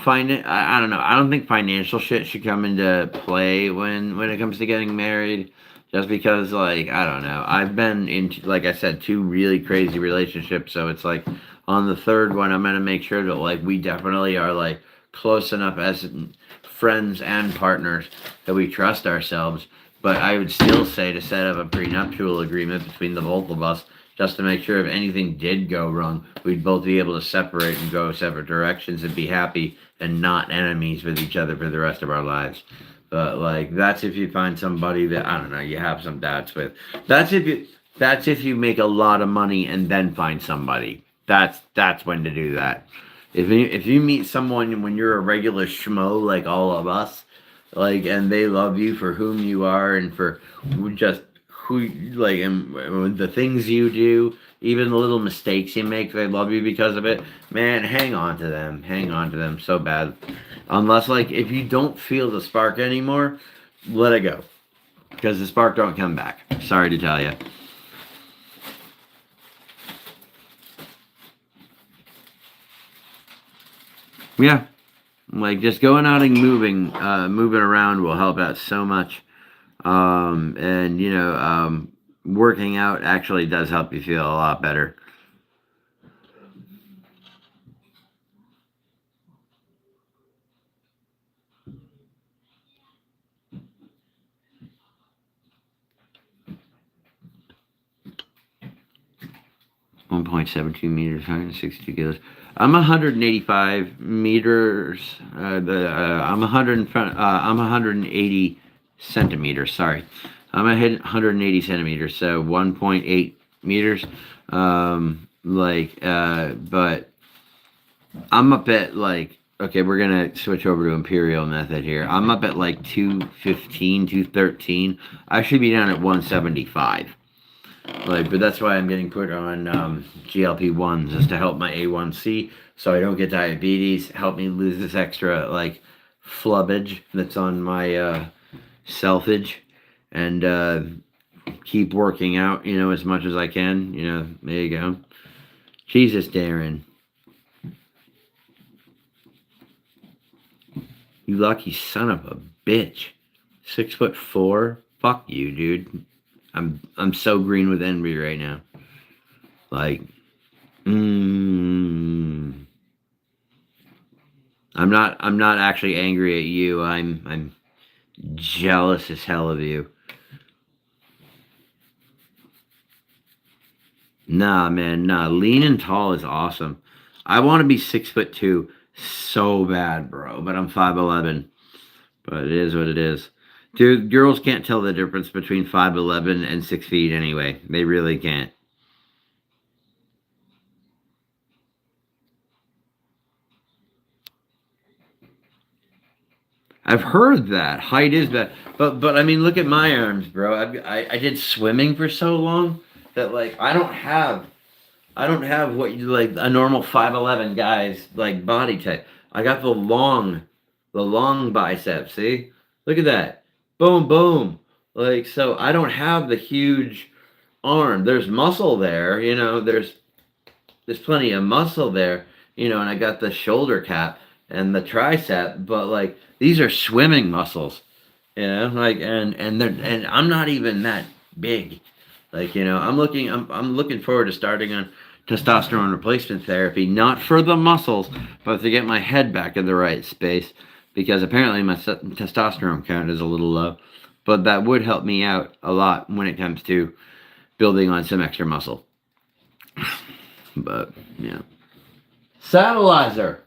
S1: I don't know. I don't think financial shit should come into play when it comes to getting married. Just because, like, I don't know. I've been in, like I said, 2 really crazy relationships. So it's like on the third one, I'm gonna make sure that like we definitely are like close enough as friends and partners that we trust ourselves. But I would still say to set up a prenuptial agreement between the both of us, just to make sure if anything did go wrong, we'd both be able to separate and go separate directions and be happy and not enemies with each other for the rest of our lives. But like that's if you find somebody that I don't know, you have some doubts with. That's if you make a lot of money and then find somebody. That's when to do that. If you meet someone when you're a regular schmo like all of us, like and they love you for whom you are and for just who like and the things you do, even the little mistakes you make, they love you because of it. Man, hang on to them. Hang on to them so bad. Unless like if you don't feel the spark anymore, let it go. Because the spark don't come back. Sorry to tell you. Yeah. Like just going out and moving around will help out so much. And working out actually does help you feel a lot better. .72 meters, 162 kilos. I'm 185 meters. I'm 180 centimeters. Sorry, I'm 180 centimeters. So 1.8 meters. But I'm up at like. Okay, we're gonna switch over to imperial method here. I'm up at like 215, 213. I should be down at 175. But that's why I'm getting put on GLP-1s is to help my A1C so I don't get diabetes, help me lose this extra flubbage that's on my selfage, and keep working out, as much as I can. There you go. Jesus, Darren. You lucky son of a bitch. 6'4"? Fuck you, dude. I'm so green with envy right now. Like, I'm not actually angry at you. I'm jealous as hell of you. Nah, man, nah. Lean and tall is awesome. I want to be 6'2" so bad, bro. But I'm 5'11". But it is what it is. Dude, girls can't tell the difference between 5'11" and 6 feet anyway. They really can't. I've heard that height is bad, but I mean, look at my arms, bro. I did swimming for so long that like I don't have what you like a normal 5'11" guy's like body type. I got the long biceps. See, look at that. Boom, boom. Like, so I don't have the huge arm. There's muscle there, there's plenty of muscle there, and I got the shoulder cap and the tricep, but like these are swimming muscles, like and I'm not even that big. Like, I'm looking forward to starting on testosterone replacement therapy, not for the muscles, but to get my head back in the right space, because apparently my testosterone count is a little low. But that would help me out a lot when it comes to building on some extra muscle. But, yeah. Satellizer.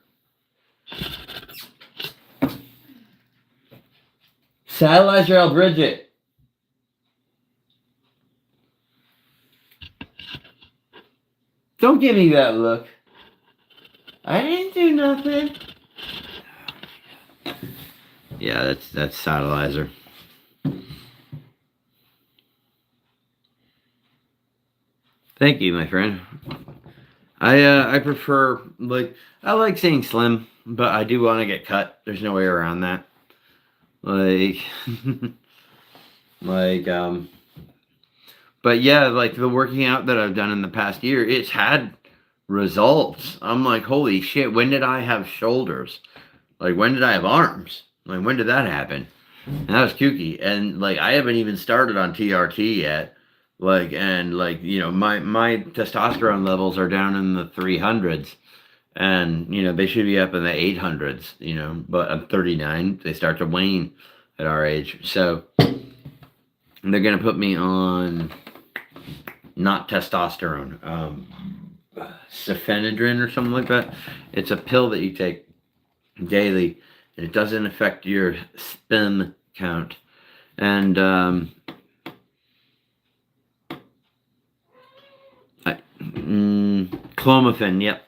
S1: Satellizer L. Bridget. Don't give me that look. I didn't do nothing. Yeah, that's Satellizer. Thank you, my friend. I prefer I like saying slim, but I do want to get cut. There's no way around that. Like but yeah, like the working out that I've done in the past year, it's had results. I'm like, holy shit, when did I have shoulders? Like, when did I have arms? Like, when did that happen? And that was kooky. And like, I haven't even started on TRT yet. Like, and like, my testosterone levels are down in the 300s, and they should be up in the 800s. But I'm 39. They start to wane at our age, so they're gonna put me on not testosterone. Cephenedrine or something like that. It's a pill that you take daily, and it doesn't affect your sperm count. And clomiphene. Yep.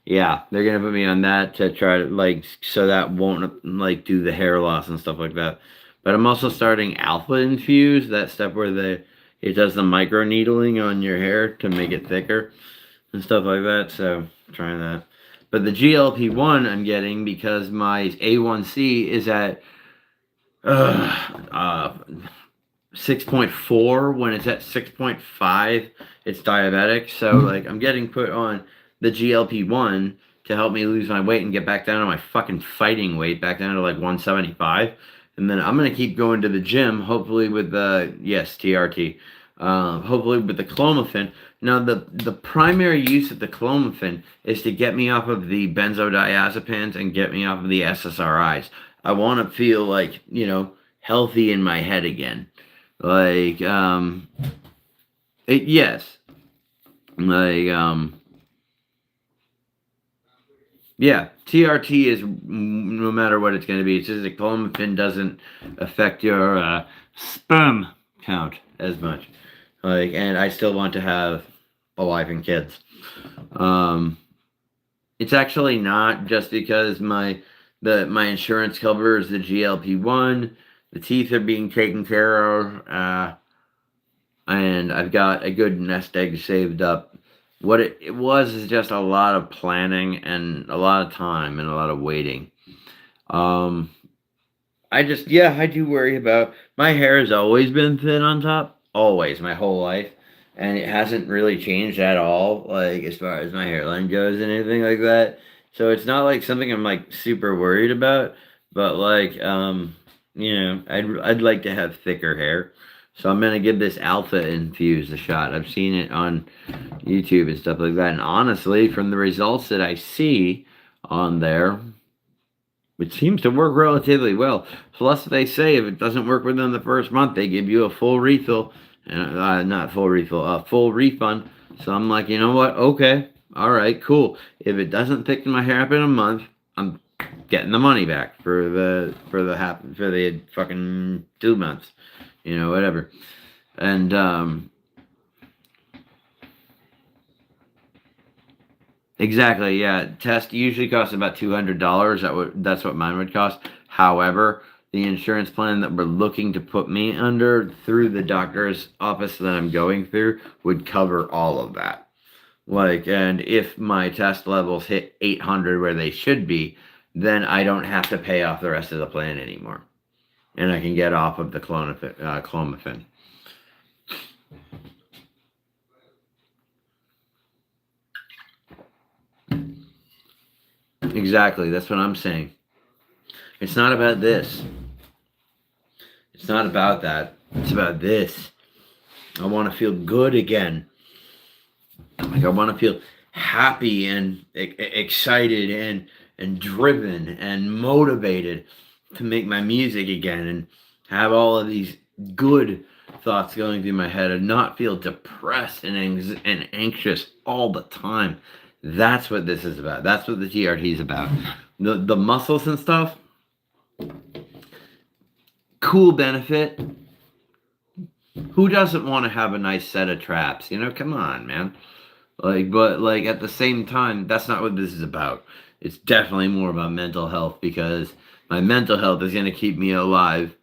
S1: Yeah. They're gonna put me on that to try to like so that won't like do the hair loss and stuff like that. But I'm also starting alpha infuse, that stuff where it does the micro needling on your hair to make it thicker and stuff like that. So trying that. But the GLP-1 I'm getting because my A1C is at uh 6.4. When it's at 6.5, it's diabetic. So like I'm getting put on the GLP-1 to help me lose my weight and get back down to my fucking fighting weight, back down to like 175. And then I'm gonna keep going to the gym, hopefully with the TRT, hopefully with the clomiphene. Now the primary use of the clomiphene is to get me off of the benzodiazepines and get me off of the SSRIs. I want to feel like healthy in my head again. Like yes, like yeah, TRT is no matter what it's going to be. It's just that clomiphene doesn't affect your sperm count as much. Like, and I still want to have a wife and kids. It's actually not just because my insurance covers the GLP-1. The teeth are being taken care of, and I've got a good nest egg saved up. What it was is just a lot of planning and a lot of time and a lot of waiting. I do worry about my hair has always been thin on top, always, my whole life, and it hasn't really changed at all, like as far as my hairline goes and anything like that. So it's not like something I'm like super worried about, but like I'd like to have thicker hair. So I'm gonna give this alpha infused a shot. I've seen it on YouTube and stuff like that, and honestly, from the results that I see on there, it seems to work relatively well. Plus, they say if it doesn't work within the first month, they give you a full refill, not full refill, a full refund. So I'm like, you know what? Okay, all right, cool. If it doesn't thicken my hair up in a month, I'm getting the money back for the fucking 2 months, whatever. And exactly, yeah. Test usually costs about $200. That's what mine would cost. However, the insurance plan that we're looking to put me under through the doctor's office that I'm going through would cover all of that. Like, and if my test levels hit 800 where they should be, then I don't have to pay off the rest of the plan anymore, and I can get off of the clomiphene. Exactly, that's what I'm saying. It's not about this. It's not about that. It's about this. I want to feel good again. Like I want to feel happy and excited and driven and motivated to make my music again and have all of these good thoughts going through my head and not feel depressed and anxious all the time. That's what this is about. That's what the TRT is about. The muscles and stuff, cool benefit. Who doesn't want to have a nice set of traps? Come on, man. But at the same time, that's not what this is about. It's definitely more about mental health because my mental health is going to keep me alive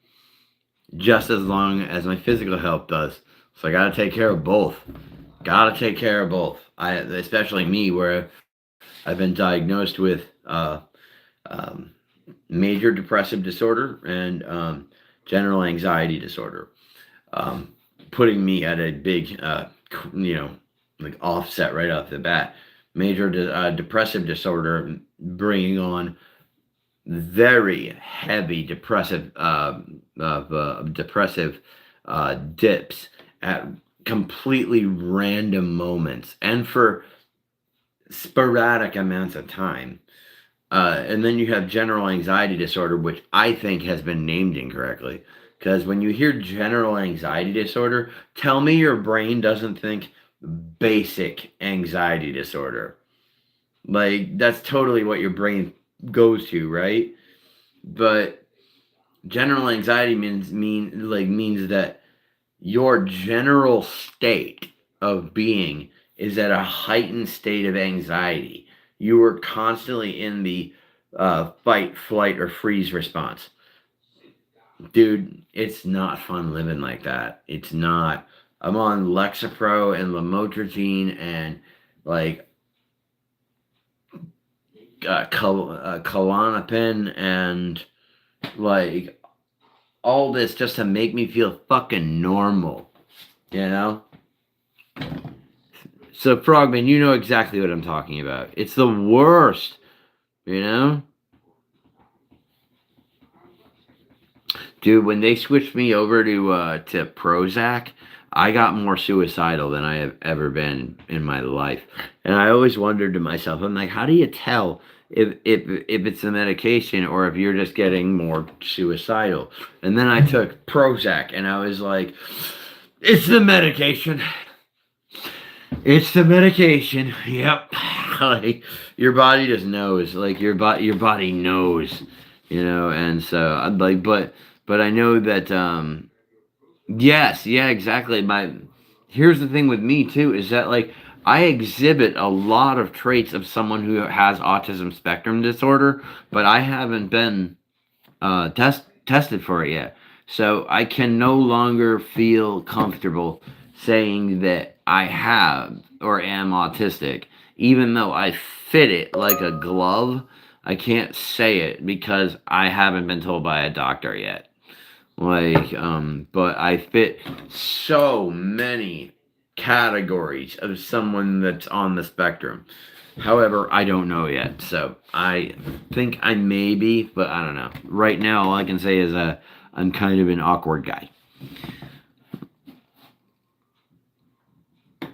S1: just as long as my physical health does. So I got to take care of both. Especially me, where I've been diagnosed with major depressive disorder and general anxiety disorder, putting me at a big, like offset right off the bat. Major depressive disorder, bringing on very heavy depressive dips at completely random moments and for sporadic amounts of time. And then you have general anxiety disorder, which I think has been named incorrectly Because when you hear general anxiety disorder, tell me your brain doesn't think basic anxiety disorder. Like, that's totally what your brain goes to, right? But general anxiety means that your general state of being is at a heightened state of anxiety. You are constantly in the fight, flight, or freeze response. Dude, it's not fun living like that. It's not. I'm on Lexapro and Lamotrigine and like Klonopin and like all this just to make me feel fucking normal, you know? So, Frogman, you know exactly what I'm talking about. It's the worst, you know? Dude, when they switched me over to Prozac, I got more suicidal than I have ever been in my life. And I always wondered to myself, I'm like, how do you tell if it's the medication or if you're just getting more suicidal? And then I took Prozac and I was like, it's the medication. It's the medication. Yep. Like your body just knows. Like your body knows, you know. And so I'm like, but I know that yes, yeah, exactly. Here's the thing with me too is that like I exhibit a lot of traits of someone who has autism spectrum disorder, but I haven't been tested for it yet. So I can no longer feel comfortable saying that I have or am autistic, even though I fit it like a glove. I can't say it because I haven't been told by a doctor yet. Like, but I fit so many categories of someone that's on the spectrum. However, I don't know yet, so I think I may be, but I don't know. Right now, all I can say is I'm kind of an awkward guy.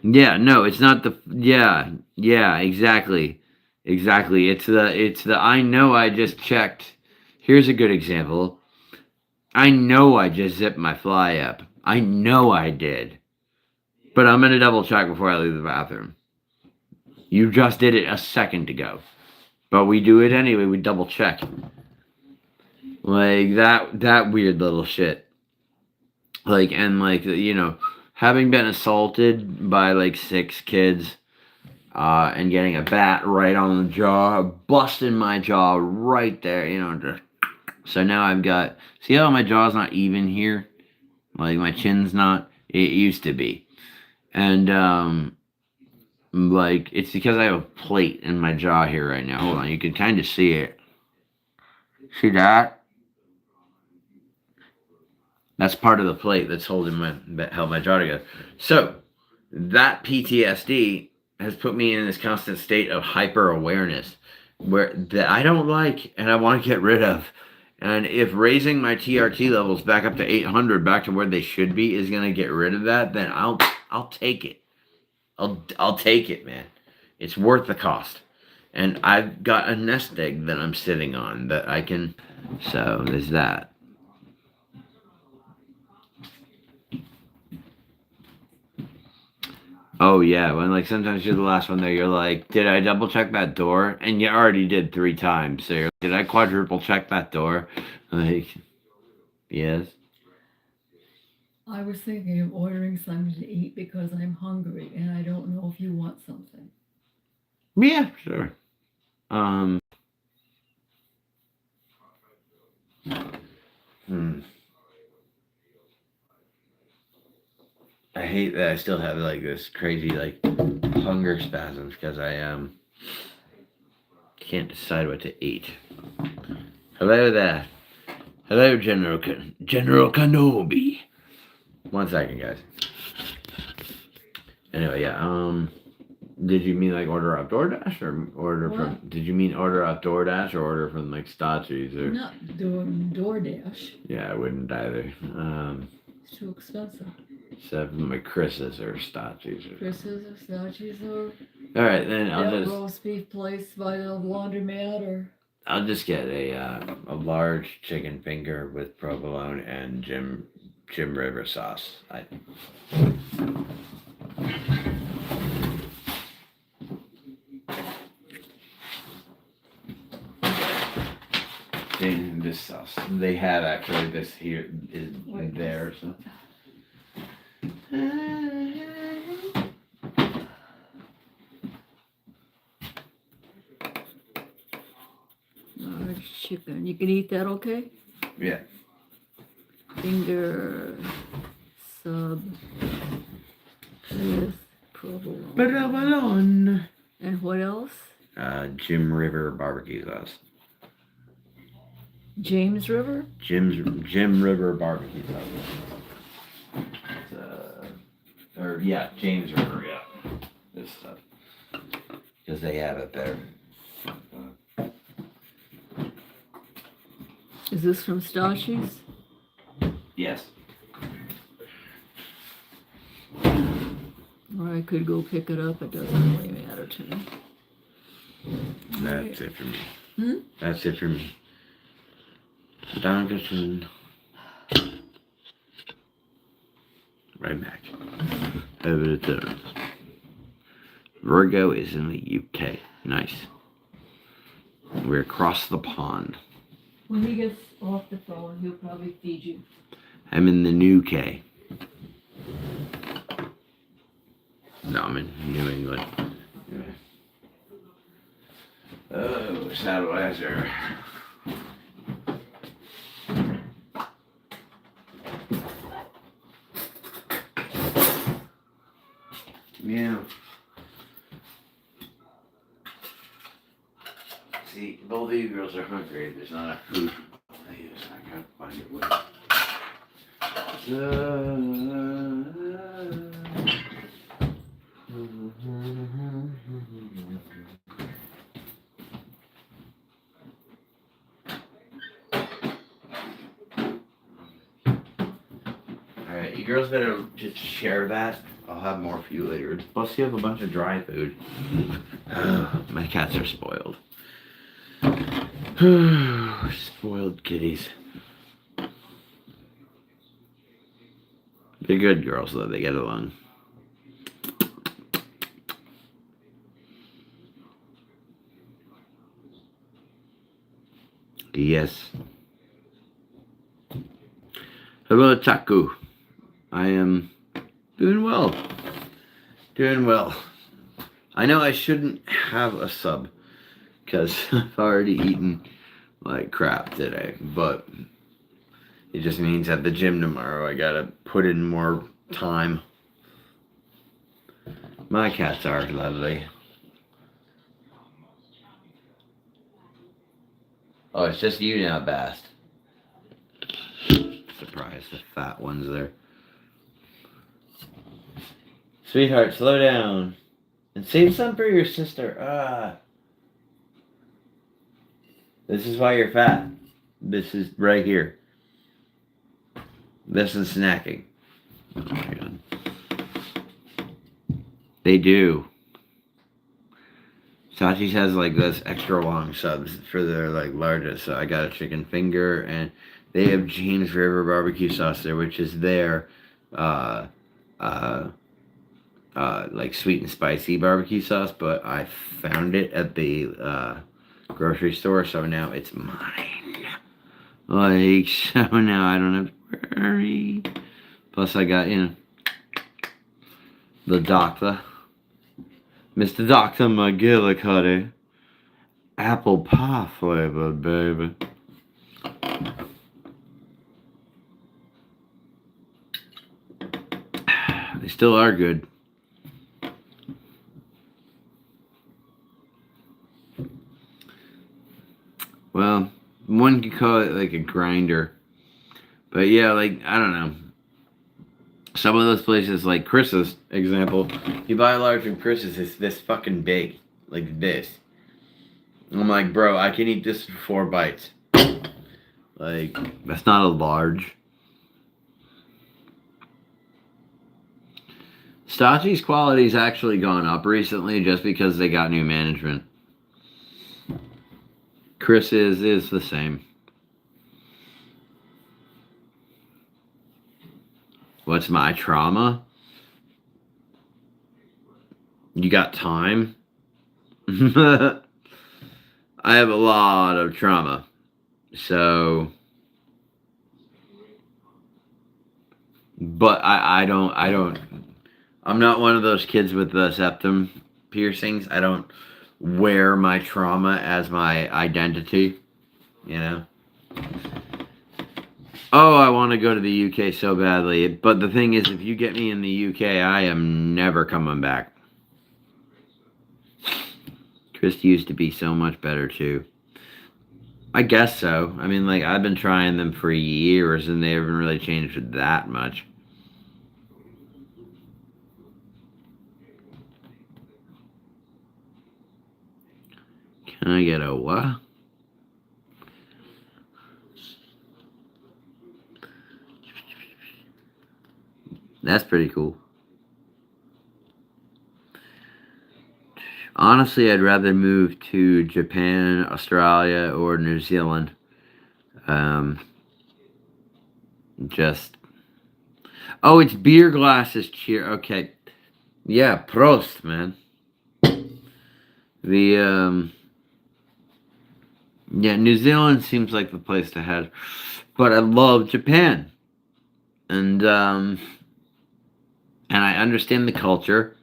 S1: Yeah, no, it's not the yeah, exactly. Exactly. It's the I know I just checked. Here's a good example. I know I just zipped my fly up. I know I did. But I'm going to double check before I leave the bathroom. You just did it a second ago. But we do it anyway. We double check. Like that weird little shit. Like and like you know, having been assaulted by like 6 kids and getting a bat right on the jaw, busting my jaw right there, you know, just so now I've got see how my jaw's not even here? Like my chin's not. It used to be. And like it's because I have a plate in my jaw here right now. Hold on, you can kind of see it. See that? That's part of the plate that's holding that held my jaw together. So that PTSD has put me in this constant state of hyper awareness where that I don't like and I want to get rid of. And if raising my TRT levels back up to 800, back to where they should be, is going to get rid of that, then I'll take it. I'll take it, man. It's worth the cost. And I've got a nest egg that I'm sitting on that I can. So there's that. Oh yeah, when like sometimes you're the last one there, you're like, did I double check that door? And you already did 3 times. So you're like, did I quadruple check that door? Like, yes.
S2: I was thinking of ordering something to eat because I'm hungry and I don't know if you want something.
S1: Yeah, sure. I hate that I still have like this crazy like hunger spasms because I can't decide what to eat. Hello there. Hello, General Kenobi. 1 second, guys. Anyway, yeah. Did you mean like order off DoorDash or order
S2: What?
S1: from? Did you mean order off DoorDash or order from like Stotchies or?
S2: I'm not doing DoorDash.
S1: Yeah, I wouldn't either.
S2: It's too expensive.
S1: Except from like Chris's or Stotchies or.
S2: Chris's or Stotchies or
S1: All right, then I'll
S2: that
S1: just.
S2: roast beef place by the laundromat or
S1: I'll just get a large chicken finger with provolone and Jim River sauce. This sauce they have actually this here is there so.
S2: Large chicken. You can eat that, okay?
S1: Yeah.
S2: Finger sub with provolone.
S1: Provolone.
S2: And what else?
S1: Jim River barbecue sauce.
S2: James River?
S1: Jim River barbecue sauce. James River, yeah. This stuff. Because they have it there.
S2: Is this from Stashi's?
S1: Yes.
S2: Or I could go pick it up. It doesn't really matter to me.
S1: That's it for me.
S2: Hmm?
S1: That's it for me. Dankeschön. Right back. Over to the Virgo is in the UK. Nice. We're across the pond.
S2: When he gets off the phone, he'll probably feed you.
S1: I'm in the UK. No, I'm in New England. Oh, Saddleizer. Yeah. See, both of you girls are hungry. There's not enough food. I gotta find a way. Alright, you girls better just share that. I'll have more for you later. Plus, you have a bunch of dry food. My cats are spoiled. Spoiled kitties. They're good girls, though. They get along. Yes. Hello, Taku. I am doing well. Doing well. I know I shouldn't have a sub because I've already eaten like crap today, but it just means at the gym tomorrow I gotta put in more time. My cats are lovely. Oh, it's just you now, Bast. Surprise, the fat one's there. Sweetheart, slow down. And save some for your sister. This is why you're fat. This is right here. This is snacking. Oh my god. They do. Sachi's has like this extra long subs for their like largest. So I got a chicken finger and they have James River barbecue sauce there, which is their like sweet and spicy barbecue sauce, but I found it at the grocery store, so now it's mine. Like, so now I don't have to worry. Plus I got, the doctor. Mr. Dr. McGillicuddy. Apple pie flavor, baby. They still are good. Well, one could call it like a grinder. But yeah, like, I don't know. Some of those places, like Chris's example, you buy a large from Chris's, it's this fucking big. Like this. I'm like, bro, I can eat this for 4 bites. Like, that's not a large. Stachi's quality's actually gone up recently just because they got new management. Chris is the same. What's my trauma? You got time? I have a lot of trauma. So, but I'm not one of those kids with the septum piercings. I don't wear my trauma as my identity, you know? Oh, I want to go to the UK so badly. But the thing is, if you get me in the UK, I am never coming back. Chris used to be so much better too. I guess so. I mean, like, I've been trying them for years and they haven't really changed that much. Can I get a what? That's pretty cool. Honestly, I'd rather move to Japan, Australia, or New Zealand. Um, just. Oh, it's beer glasses cheer. Okay. Yeah, Prost, man. The, yeah, New Zealand seems like the place to head. But I love Japan. And I understand the culture.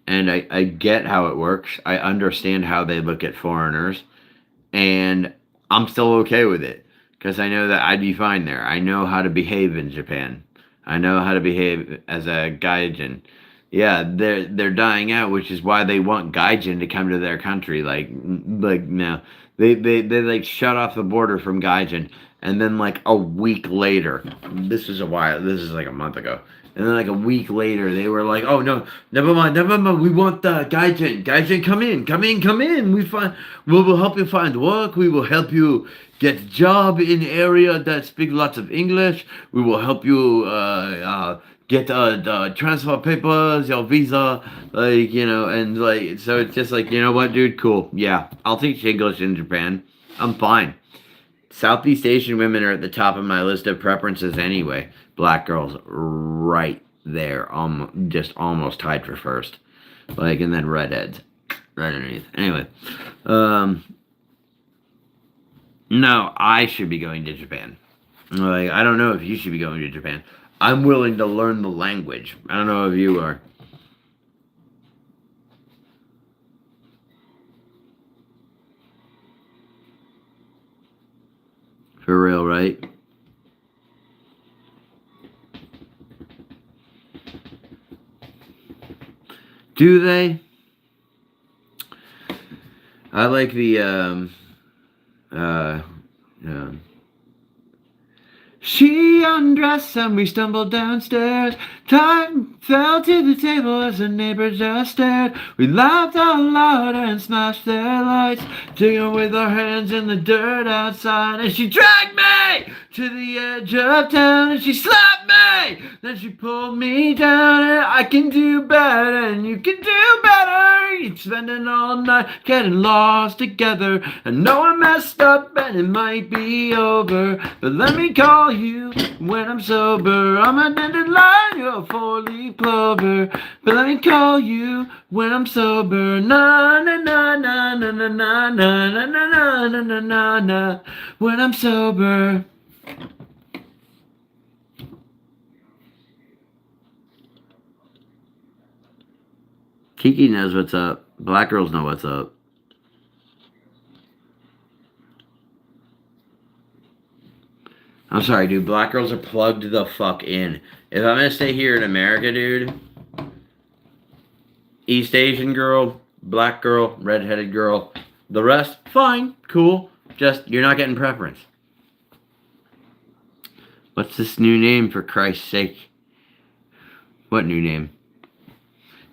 S1: And I get how it works. I understand how they look at foreigners. And I'm still okay with it. Because I know that I'd be fine there. I know how to behave in Japan. I know how to behave as a gaijin. Yeah, they're dying out, which is why they want gaijin to come to their country. Like no, they like shut off the border from gaijin, and then like a week later, this is a while. This is like a month ago, and then like a week later, they were like, "Oh no, never mind, never mind. We want the gaijin. Gaijin, come in, come in, come in. We will help you find work. We will help you." Get a job in area that speak lots of English. We will help you get the transfer papers, your visa, like, you know, and like, so it's just like, you know what, dude, cool. Yeah, I'll teach English in Japan. I'm fine. Southeast Asian women are at the top of my list of preferences anyway. Black girls right there, just almost tied for first. Like, and then redheads right underneath. Anyway, no, I should be going to Japan. Like, I don't know if you should be going to Japan. I'm willing to learn the language. I don't know if you are. For real, right? Do they? I like the, uh, um, she undressed and we stumbled downstairs. Time fell to the table as the neighbors just stared. We laughed out loud and smashed their lights, digging with our hands in the dirt outside. And she dragged me to the edge of town and she slapped me. Then she pulled me down and I can do better and you can do better. Spending all night getting lost together. I know I messed up and it might be over, but let me call you when I'm sober. I'm a dandelion, you're a four-leaf clover, but let me call you when I'm sober. Na na na na na na na na na na na na na na. When I'm sober. Kiki knows what's up. Black girls know what's up. I'm sorry, dude. Black girls are plugged the fuck in. If I'm gonna stay here in America, dude, East Asian girl, black girl, redheaded girl, the rest, fine, cool. Just, you're not getting preference. What's this new name, for Christ's sake? What new name?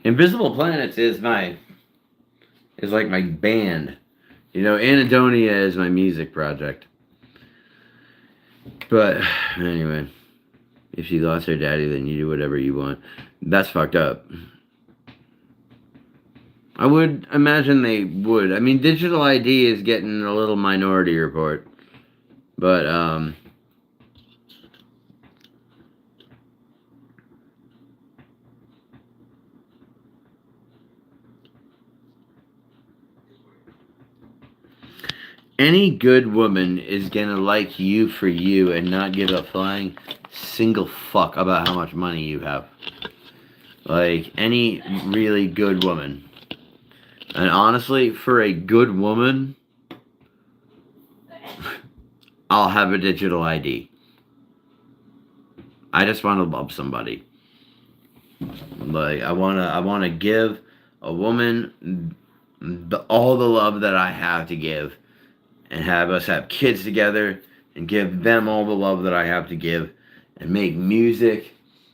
S1: Invisible Planets is like my band. You know, Anadonia is my music project. But anyway, if she lost her daddy, then you do whatever you want. That's fucked up. I would imagine they would. I mean, digital ID is getting a little minority report, but any good woman is gonna like you for you and not give a flying single fuck about how much money you have. Like any really good woman. And honestly, for a good woman, I'll have a digital ID. I just want to love somebody. Like I wanna give a woman all the love that I have to give, and have us have kids together, and give them all the love that I have to give, and make music,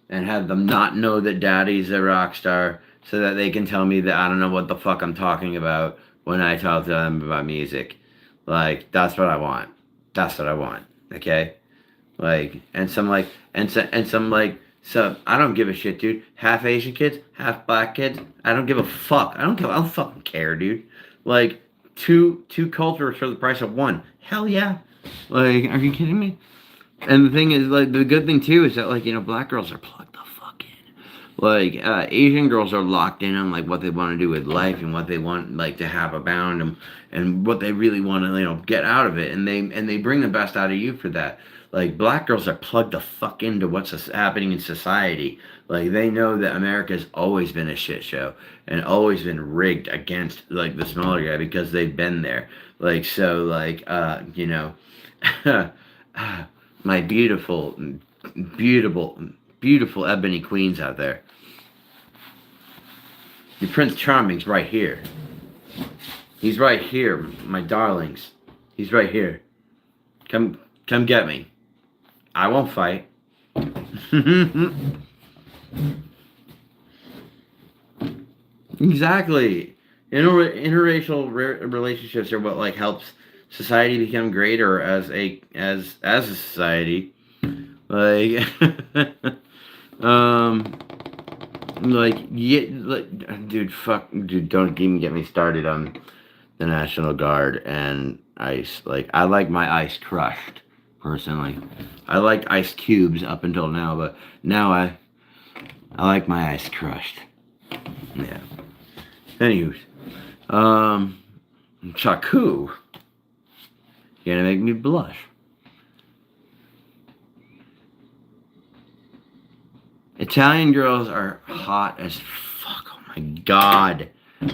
S1: and have them not know that daddy's a rock star, so that they can tell me that I don't know what the fuck I'm talking about when I talk to them about music. Like that's what I want. That's what I want. Okay? Like so I don't give a shit, dude. Half Asian kids, half black kids. I don't give a fuck. I don't fucking care, dude. Like two cultures for the price of one. Hell yeah. Like, are you kidding me? And the thing is, like, the good thing too is that, like, black girls are plugged the fuck in. Like, Asian girls are locked in on like what they want to do with life and what they want like to have abound them, and what they really want to get out of it, and they bring the best out of you for that. Like, black girls are plugged the fuck into what's happening in society. Like, they know that America's always been a shit show and always been rigged against like the smaller guy because they've been there. Like, so like my beautiful, beautiful, beautiful ebony queens out there. Your Prince Charming's right here. He's right here, my darlings. He's right here. Come get me. I won't fight. Exactly. Interracial relationships are what like helps society become greater as a society. Like, um, like yeah, like, dude, fuck, dude, don't even get me started on the National Guard and ice. Like, I like my ice crushed, personally. I liked ice cubes up until now, but now I like my ice crushed. Yeah. Anywho, Chaku, you're gonna make me blush. Italian girls are hot as fuck. Oh my god,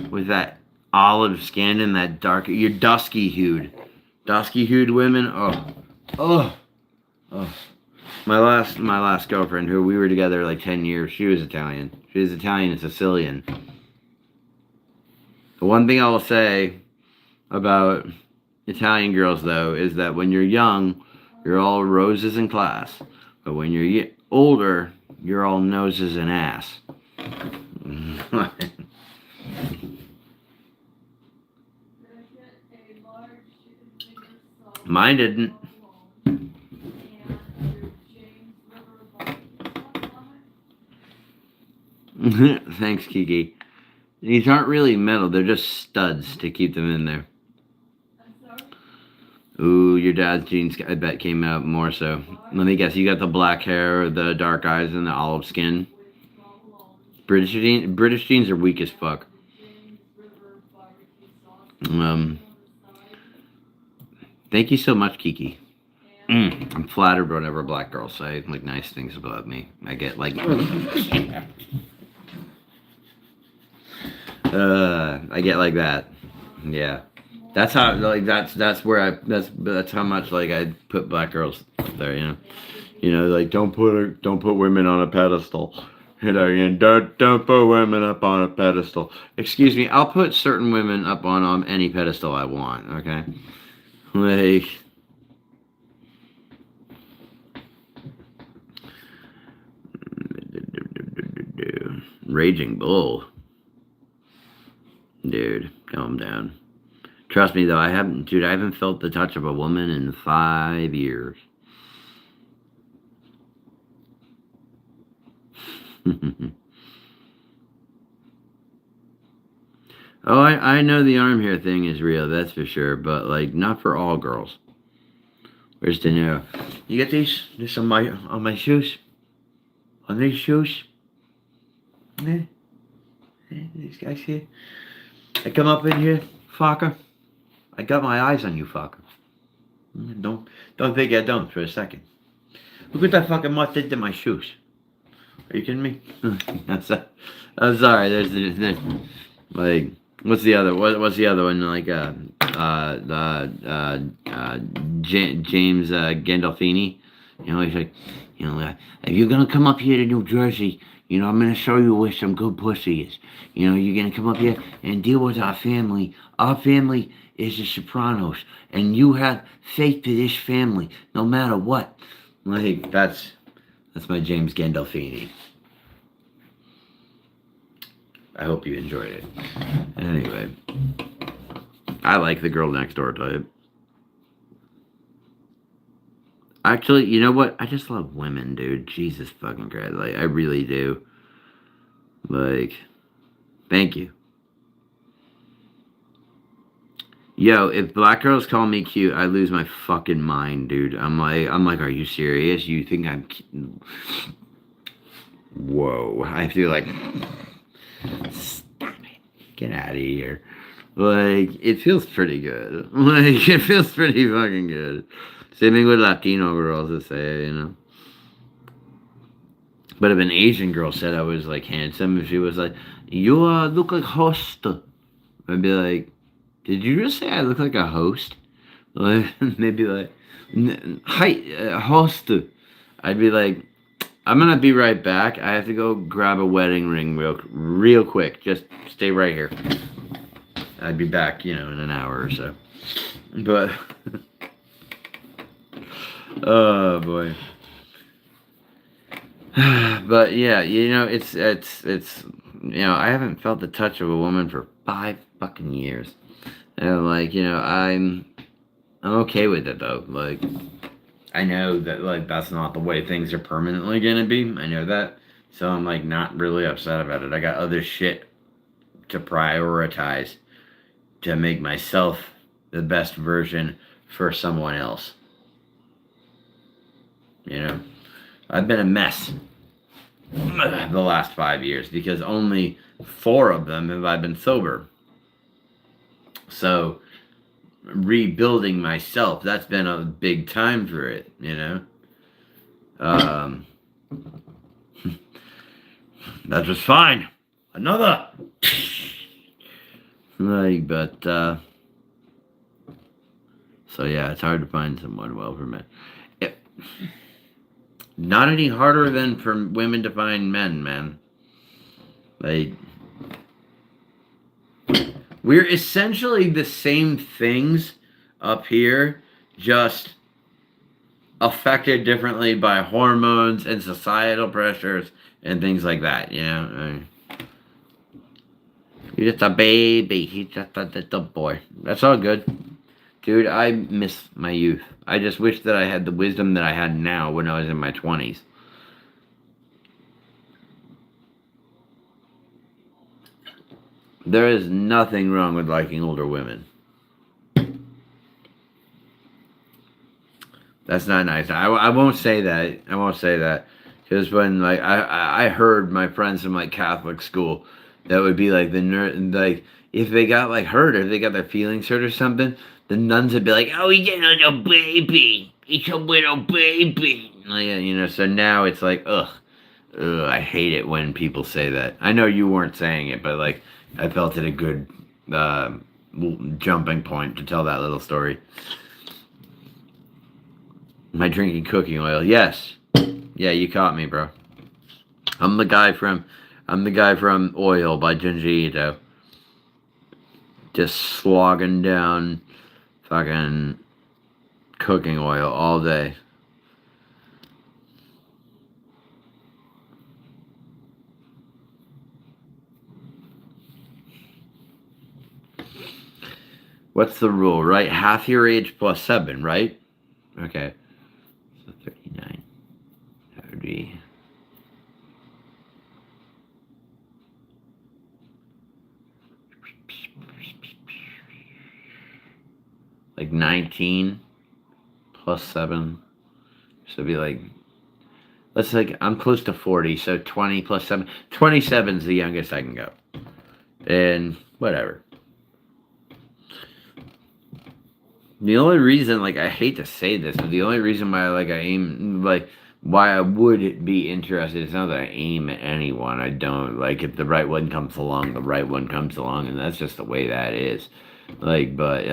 S1: with that olive skin and that dark, you're dusky hued women. Oh, oh. My last girlfriend, who we were together like 10 years, she was Italian. She was Italian and Sicilian. The one thing I will say about Italian girls, though, is that when you're young, you're all roses in class. But when you're older, you're all noses and ass. Mine didn't. Thanks, Kiki. These aren't really metal, they're just studs to keep them in there. Ooh, your dad's jeans, I bet, came out more so. Let me guess, you got the black hair, the dark eyes, and the olive skin. British jeans are weak as fuck. Thank you so much, Kiki. I'm flattered whenever black girls say like nice things about me. I get like, I get like that. Yeah, that's how like that's where that's how much like I put black girls up there. Like don't put women on a pedestal. Don't put women up on a pedestal. Excuse me, I'll put certain women up on any pedestal I want. Okay, like. Raging Bull. Dude, calm down. Trust me though, I haven't felt the touch of a woman in 5 years. Oh, I know the arm hair thing is real, that's for sure, but like not for all girls. Where's the know? You get these? This on my shoes? On these shoes? Yeah, yeah, these guys here. I come up in here, fucker. I got my eyes on you, fucker. Don't think I don't for a second. Look at that fucking mutt did to my shoes. Are you kidding me? I'm sorry. There's like what's the other what's the other one like James Gandolfini. You know he's like if you're gonna come up here to New Jersey, I'm gonna show you where some good pussy is. You're gonna come up here and deal with our family. Our family is the Sopranos, and you have faith to this family no matter what. Like that's my James Gandolfini. I hope you enjoyed it. Anyway, I like the girl next door type. Actually, you know what? I just love women, dude. Jesus fucking Christ. Like, I really do. Like, thank you. Yo, if black girls call me cute, I lose my fucking mind, dude. I'm like, are you serious? You think I'm cute? Whoa. I feel like, stop it. Get out of here. Like, it feels pretty good. Like, it feels pretty fucking good. Same thing with Latino girls that say. But if an Asian girl said I was, like, handsome, if she was like, you look like host, I'd be like, did you just say I look like a host? Like, maybe like, hi, host. I'd be like, I'm gonna be right back. I have to go grab a wedding ring real quick. Just stay right here. I'd be back, in an hour or so. But, oh boy. But yeah, it's I haven't felt the touch of a woman for 5 fucking years. And like, I'm okay with it though. Like, I know that like that's not the way things are permanently gonna be. I know that. So I'm like not really upset about it. I got other shit to prioritize to make myself the best version for someone else. I've been a mess the last 5 years because only 4 of them have I been sober. So rebuilding myself, that's been a big time for it, that was fine. Another like, but so yeah, it's hard to find someone well for men. Not any harder than for women to find men, man. Like, we're essentially the same things up here, just affected differently by hormones and societal pressures and things like that, You're just a baby. He's just a little boy. That's all good. Dude, I miss my youth. I just wish that I had the wisdom that I had now when I was in my 20s. There is nothing wrong with liking older women. That's not nice. I won't say that. I won't say that. Because when like I heard my friends from like Catholic school that would be like like if they got like hurt or if they got their feelings hurt or something, the nuns would be like, "Oh, he's a little baby. He's a little baby." Like, so now it's like, ugh, I hate it when people say that. I know you weren't saying it, but like I felt it a good jumping point to tell that little story. Am I drinking cooking oil? Yes. Yeah, you caught me, bro. I'm the guy from Oil by Junji Ito. Just slogging down fucking cooking oil all day. What's the rule, right? Half your age plus 7, right? Okay. So 39. That would be... like 19 plus 7. So it'd be like, let's like, I'm close to 40, so 20 plus 7. 27 is the youngest I can go. And whatever. The only reason, like, I hate to say this, but the only reason why, like, I aim, like, why I would be interested, it's not that I aim at anyone. I don't. Like, if the right one comes along, the right one comes along, and that's just the way that is. Like, but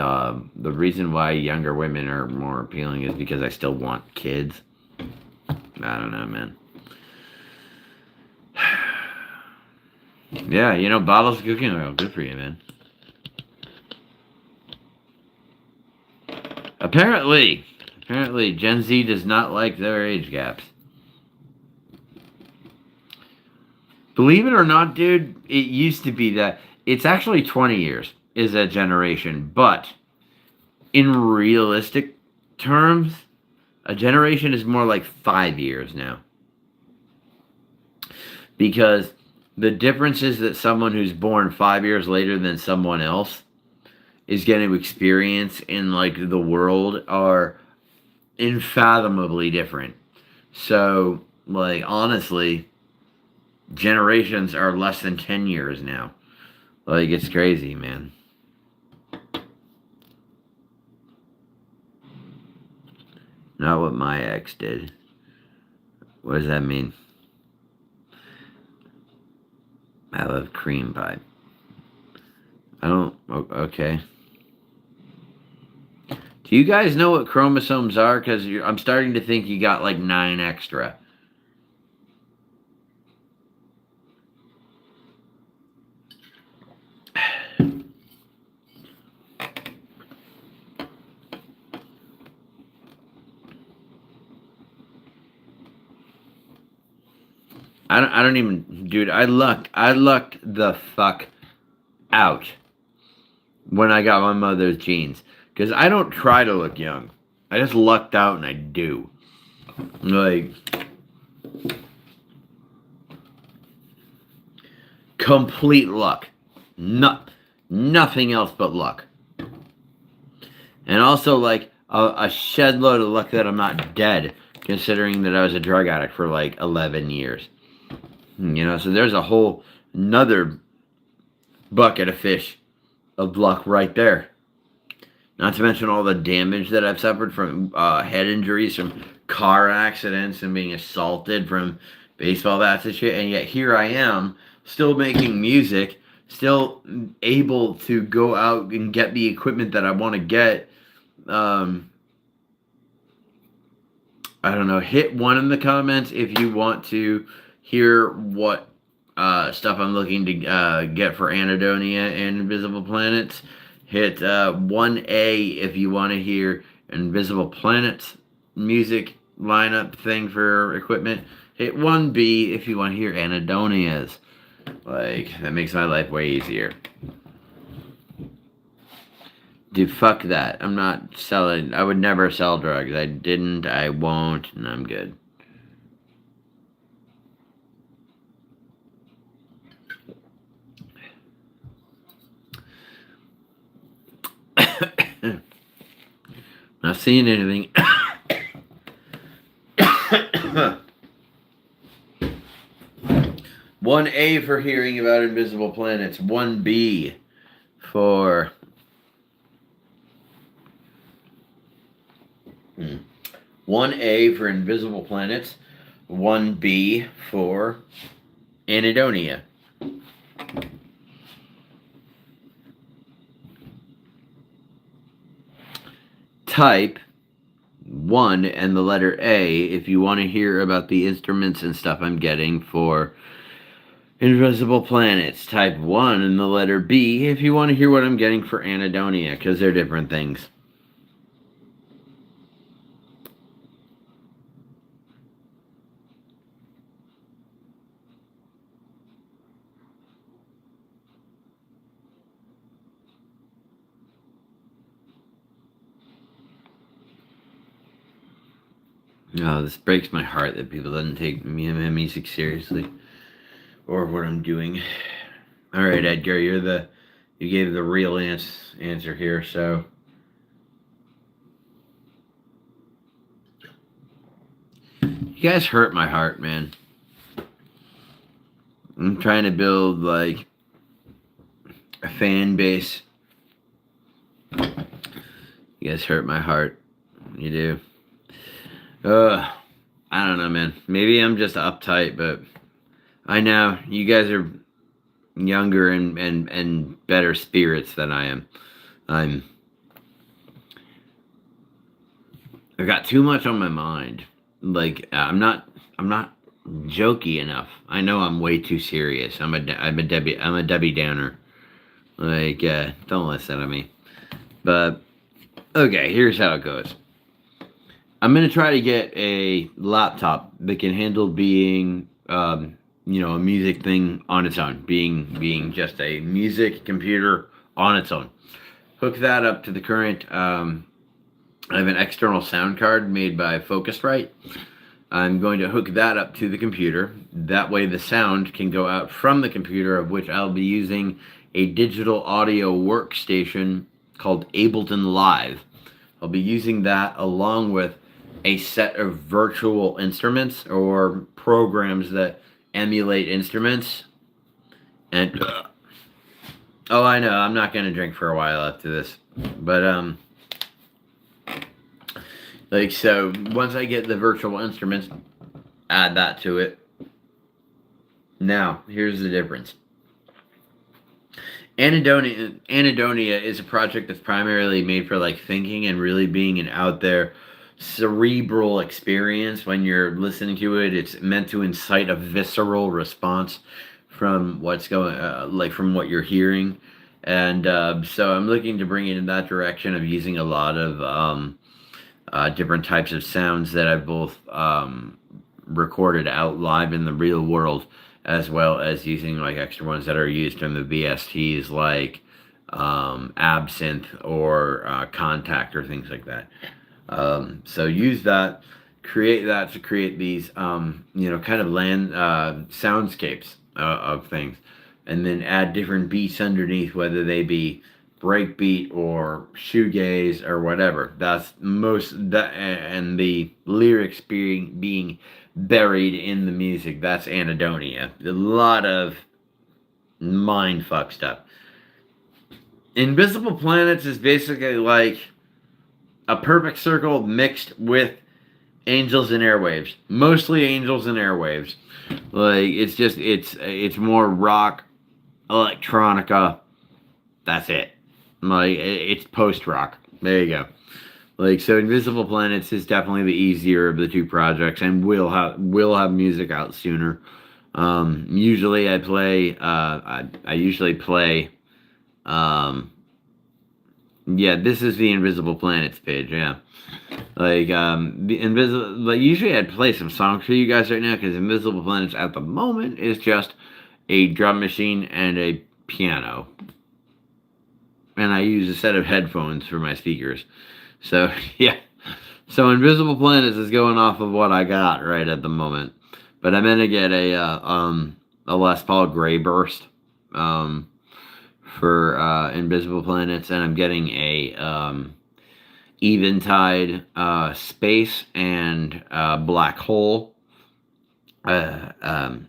S1: the reason why younger women are more appealing is because I still want kids. I don't know, man. Yeah, you know, bottles of cooking oil. Good for you, man. Apparently, Gen Z does not like their age gaps. Believe it or not, dude, it used to be that it's actually 20 years is a generation, but in realistic terms, a generation is more like 5 years now. Because the difference is that someone who's born 5 years later than someone else is going to experience in like the world are unfathomably different. So, like, honestly, generations are less than 10 years now. Like, it's crazy, man. Not what my ex did. What does that mean? I love cream pie. I don't. Okay. Do you guys know what chromosomes are? Because I'm starting to think you got like 9 extra. I don't even, dude. I lucked the fuck out when I got my mother's genes because I don't try to look young. I just lucked out and I do. Like, complete luck. Nothing else but luck. And also, like, a shed load of luck that I'm not dead, considering that I was a drug addict for like 11 years. You know, so there's a whole another bucket of fish of luck right there. Not to mention all the damage that I've suffered from head injuries, from car accidents, and being assaulted from baseball bats and shit. And yet here I am, still making music, still able to go out and get the equipment that I want to get. I don't know. Hit 1 in the comments if you want to hear what stuff I'm looking to get for Anadonia and Invisible Planets. Hit 1A if you want to hear Invisible Planets music lineup thing for equipment. Hit 1B if you want to hear Anadonia's. Like, that makes my life way easier. Dude, fuck that. I'm not selling. I would never sell drugs. I didn't, I won't, and I'm good. Not seeing anything. 1A for hearing about invisible planets. 1B for 1A for invisible planets. 1B for Anadonia. Type 1 and the letter A if you want to hear about the instruments and stuff I'm getting for Invisible Planets. Type 1 and the letter B if you want to hear what I'm getting for Anadonia, because they're different things. Oh, this breaks my heart that people doesn't take me and my music seriously, or what I'm doing. All right, Edgar, you gave the real answer here. So, You guys hurt my heart, man. I'm trying to build like a fan base. You guys hurt my heart. You do. I don't know, man. Maybe I'm just uptight, but I know you guys are younger and better spirits than I am. I've got too much on my mind. Like I'm not jokey enough. I know I'm way too serious. I'm a Debbie Downer. Like don't listen to me. But okay, here's how it goes. I'm gonna try to get a laptop that can handle being, a music thing on its own, being just a music computer on its own. Hook that up to the current. I have an external sound card made by Focusrite. I'm going to hook that up to the computer. That way, the sound can go out from the computer, of which I'll be using a digital audio workstation called Ableton Live. I'll be using that along with a set of virtual instruments or programs that emulate instruments. And oh, I know, I'm not gonna drink for a while after this, but so once I get the virtual instruments, add that to it. Now, here's the difference. Anadonia is a project that's primarily made for like thinking and really being an out there cerebral experience. When you're listening to it, it's meant to incite a visceral response from what's going from what you're hearing. And so I'm looking to bring it in that direction of using a lot of different types of sounds that I've both recorded out live in the real world, as well as using like extra ones that are used in the VSTs, like Absinthe or Contact or things like that. So use that, create that to create these, kind of land soundscapes of things, and then add different beats underneath, whether they be breakbeat or shoegaze or whatever. That's and the lyrics being buried in the music. That's Anadonia. A lot of mind fuck stuff. Invisible Planets is basically like a perfect circle mixed with Angels and Airwaves. Mostly Angels and Airwaves. Like it's more rock, electronica. That's it. Like it's post rock. There you go. Like so, Invisible Planets is definitely the easier of the two projects, and will have music out sooner. Usually I play. I usually play. Yeah, this is the Invisible Planets page. Yeah, like the invisible. Like usually I'd play some songs for you guys right now, because Invisible Planets at the moment is just a drum machine and a piano, and I use a set of headphones for my speakers. So yeah, so Invisible Planets is going off of what I got right at the moment, but I'm gonna get a Les Paul Gray Burst for Invisible Planets, and I'm getting a Eventide Space and Black Hole pedals,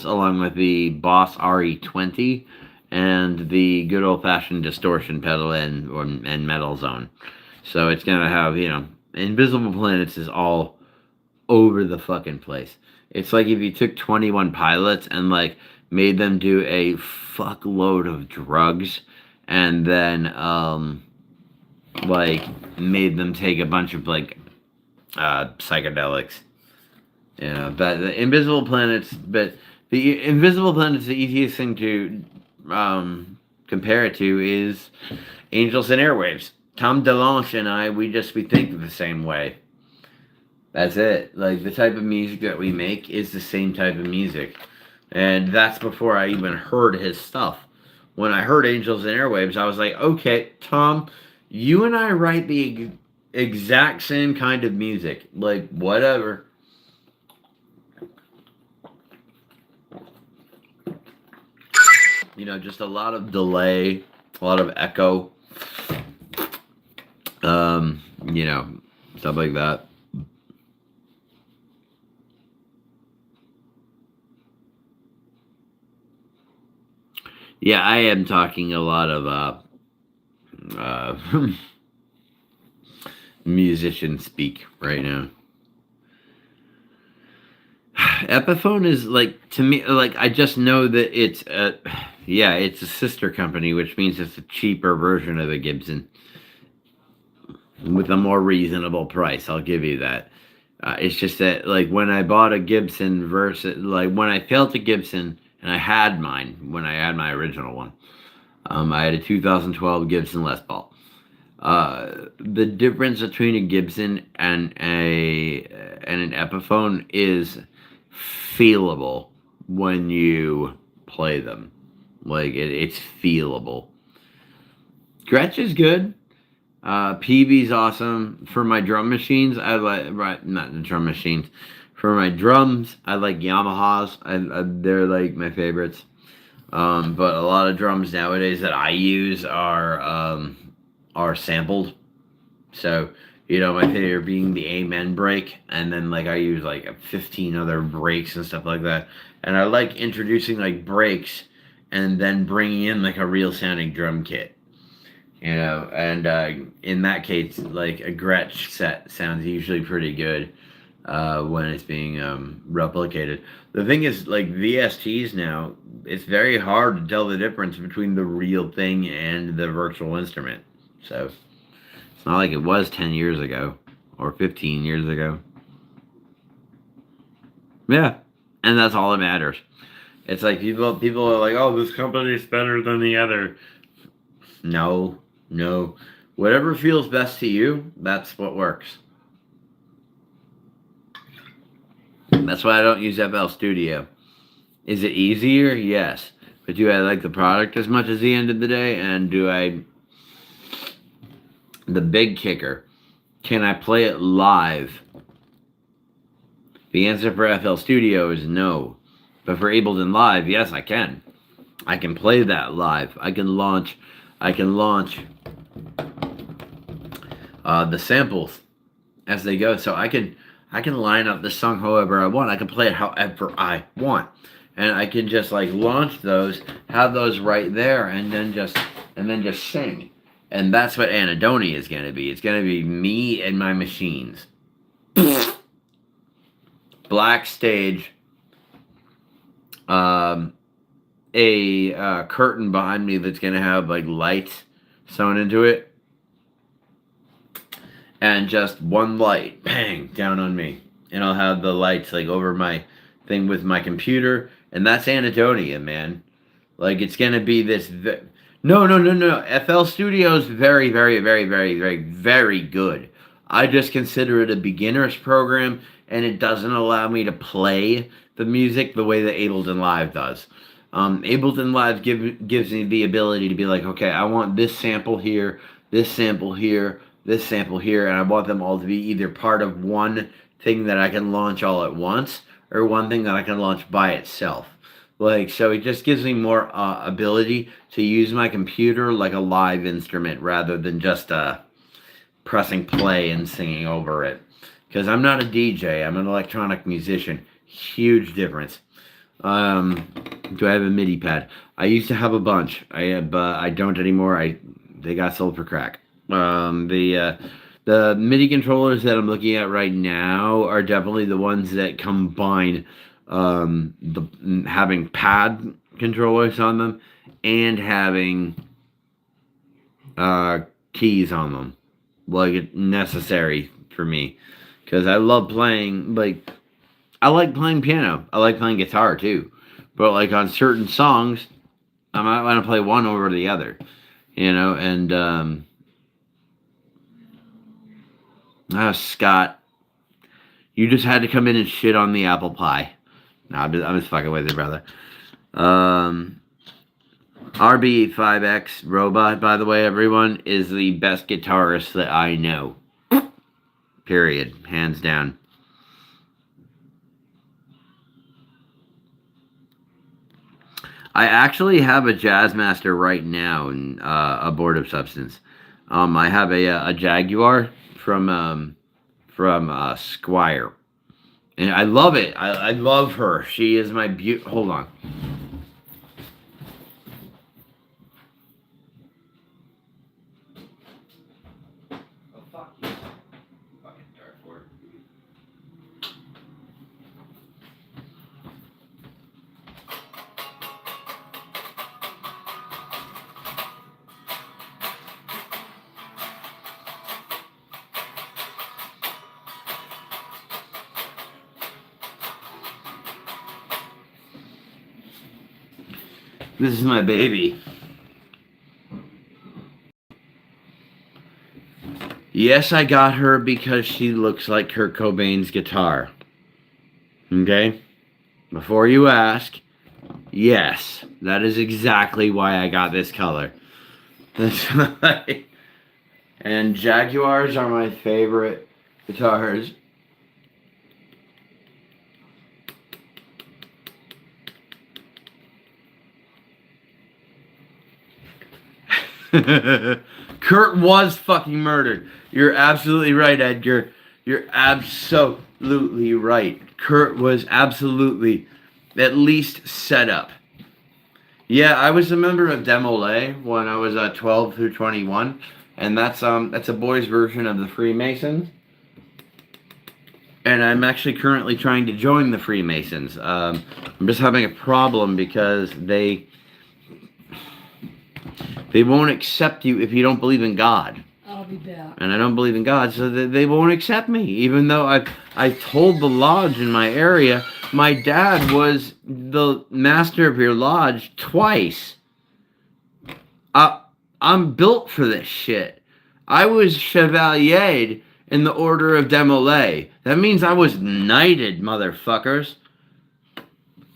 S1: along with the Boss RE20 and the good old-fashioned distortion pedal and Metal Zone. So it's gonna have, Invisible Planets is all over the fucking place. It's like if you took 21 Pilots and like made them do a fuckload of drugs, and then made them take a bunch of psychedelics. But the Invisible Planets, the easiest thing to compare it to is Angels and Airwaves. Tom DeLonge and we think the same way. That's it. Like, the type of music that we make is the same type of music. And that's before I even heard his stuff. When I heard Angels and Airwaves, I was like, okay, Tom, you and I write the exact same kind of music. Like, whatever. Just a lot of delay, a lot of echo. Stuff like that. Yeah, I am talking a lot of musician speak right now. Epiphone is like, to me, like, I just know that yeah, it's a sister company, which means it's a cheaper version of a Gibson with a more reasonable price. I'll give you that. It's just that, like, when I bought a Gibson versus, like, when I felt a Gibson, and I had mine when I had my original one. I had a 2012 Gibson Les Paul. The difference between a Gibson and an Epiphone is feelable when you play them. Like, it's feelable. Gretsch is good. PB's awesome. For my drum machines, I like, right, not the drum machines. For my drums, I like Yamahas. They're like my favorites. But a lot of drums nowadays that I use are sampled. So, my favorite being the Amen break, and then like I use like 15 other breaks and stuff like that. And I like introducing like breaks and then bringing in like a real sounding drum kit. And in that case, like a Gretsch set sounds usually pretty good when it's being replicated. The thing is, like VSTs now, it's very hard to tell the difference between the real thing and the virtual instrument. So it's not like it was 10 years ago or 15 years ago. Yeah, and that's all that matters. It's like people are like, oh, this company is better than the other. No, no. Whatever feels best to you, that's what works. That's why I don't use FL Studio. Is it easier? Yes. But do I like the product as much as the end of the day? And do I. The big kicker. Can I play it live? The answer for FL Studio is no. But for Ableton Live, yes, I can. I can play that live. I can launch the samples as they go. So I can line up the song however I want. I can play it however I want. And I can just like launch those, have those right there, and then just sing. And that's what Anhedonia is gonna be. It's gonna be me and my machines. Black stage. A curtain behind me that's gonna have like lights sewn into it. And just one light, bang, down on me. And I'll have the lights like over my thing with my computer. And that's Anhedonia, man. Like, it's gonna be this. No. FL Studio is very, very, very, very, very, very good. I just consider it a beginner's program, and it doesn't allow me to play the music the way that Ableton Live does. Ableton Live gives me the ability to be like, okay, I want this sample here, this sample here, this sample here, and I want them all to be either part of one thing that I can launch all at once, or one thing that I can launch by itself. Like, so it just gives me more ability to use my computer like a live instrument rather than just pressing play and singing over it. Because I'm not a DJ, I'm an electronic musician. Huge difference. Do I have a MIDI pad? I used to have a bunch. I don't anymore. They got sold for crack. The MIDI controllers that I'm looking at right now are definitely the ones that combine having pad controllers on them and having keys on them, like it's necessary for me, because I love playing. Like, I like playing piano, I like playing guitar too, but like on certain songs I might want to play one over the other, and Scott, you just had to come in and shit on the apple pie. No, I'm just fucking with you, brother. RB5X Robot, by the way, everyone, is the best guitarist that I know. Period. Hands down. I actually have a Jazzmaster right now, in Abortive Substance. I have a Jaguar from Squire. And I love it. I love her. She is my hold on. This is my baby. Yes, I got her because she looks like Kurt Cobain's guitar. Okay? Before you ask, yes, that is exactly why I got this color. And Jaguars are my favorite guitars. Kurt was fucking murdered. You're absolutely right, Edgar. You're absolutely right. Kurt was absolutely at least set up. Yeah, I was a member of Demolay when I was 12 through 21, and that's a boys' version of the Freemasons. And I'm actually currently trying to join the Freemasons. I'm just having a problem because they won't accept you if you don't believe in God.
S2: I'll be back.
S1: And I don't believe in God, so they won't accept me. Even though I told the lodge in my area, my dad was the master of your lodge twice. I'm built for this shit. I was chevaliered in the Order of Demolay. That means I was knighted, motherfuckers.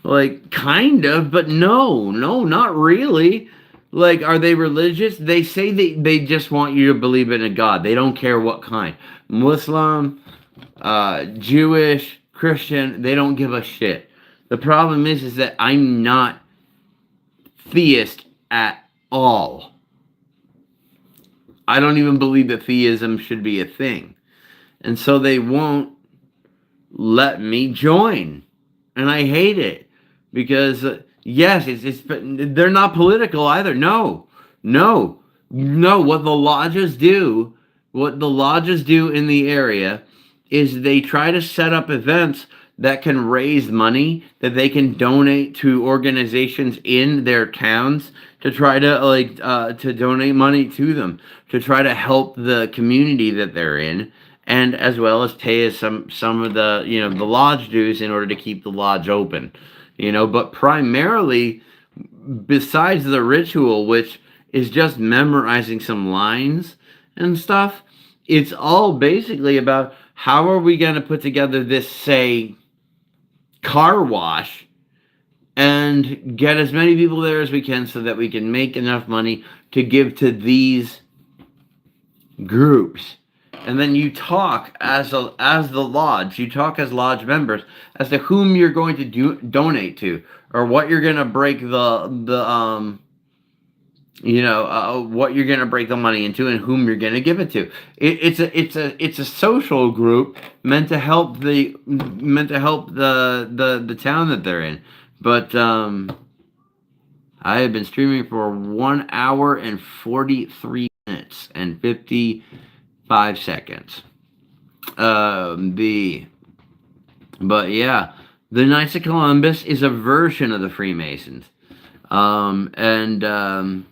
S1: Like, kind of, but no, not really. Like, are they religious? They say they just want you to believe in a God. They don't care what kind. Muslim, Jewish, Christian, they don't give a shit. The problem is that I'm not theist at all. I don't even believe that theism should be a thing. And so they won't let me join. And I hate it. Because, yes, they're not political either. No. What the lodges do in the area is they try to set up events that can raise money that they can donate to organizations in their towns to try to to donate money to them to try to help the community that they're in, and as well as pay some of the the lodge dues in order to keep the lodge open. But primarily, besides the ritual, which is just memorizing some lines and stuff, it's all basically about how are we going to put together this, say, car wash and get as many people there as we can so that we can make enough money to give to these groups. And then you talk as the lodge, you talk as lodge members as to whom you're going to donate to, or what you're going to break what you're going to break the money into, and whom you're going to give it to. It's a social group meant to help the town that they're in. But I have been streaming for 1 hour and 43 minutes and 55 seconds. But yeah, the Knights of Columbus is a version of the Freemasons. And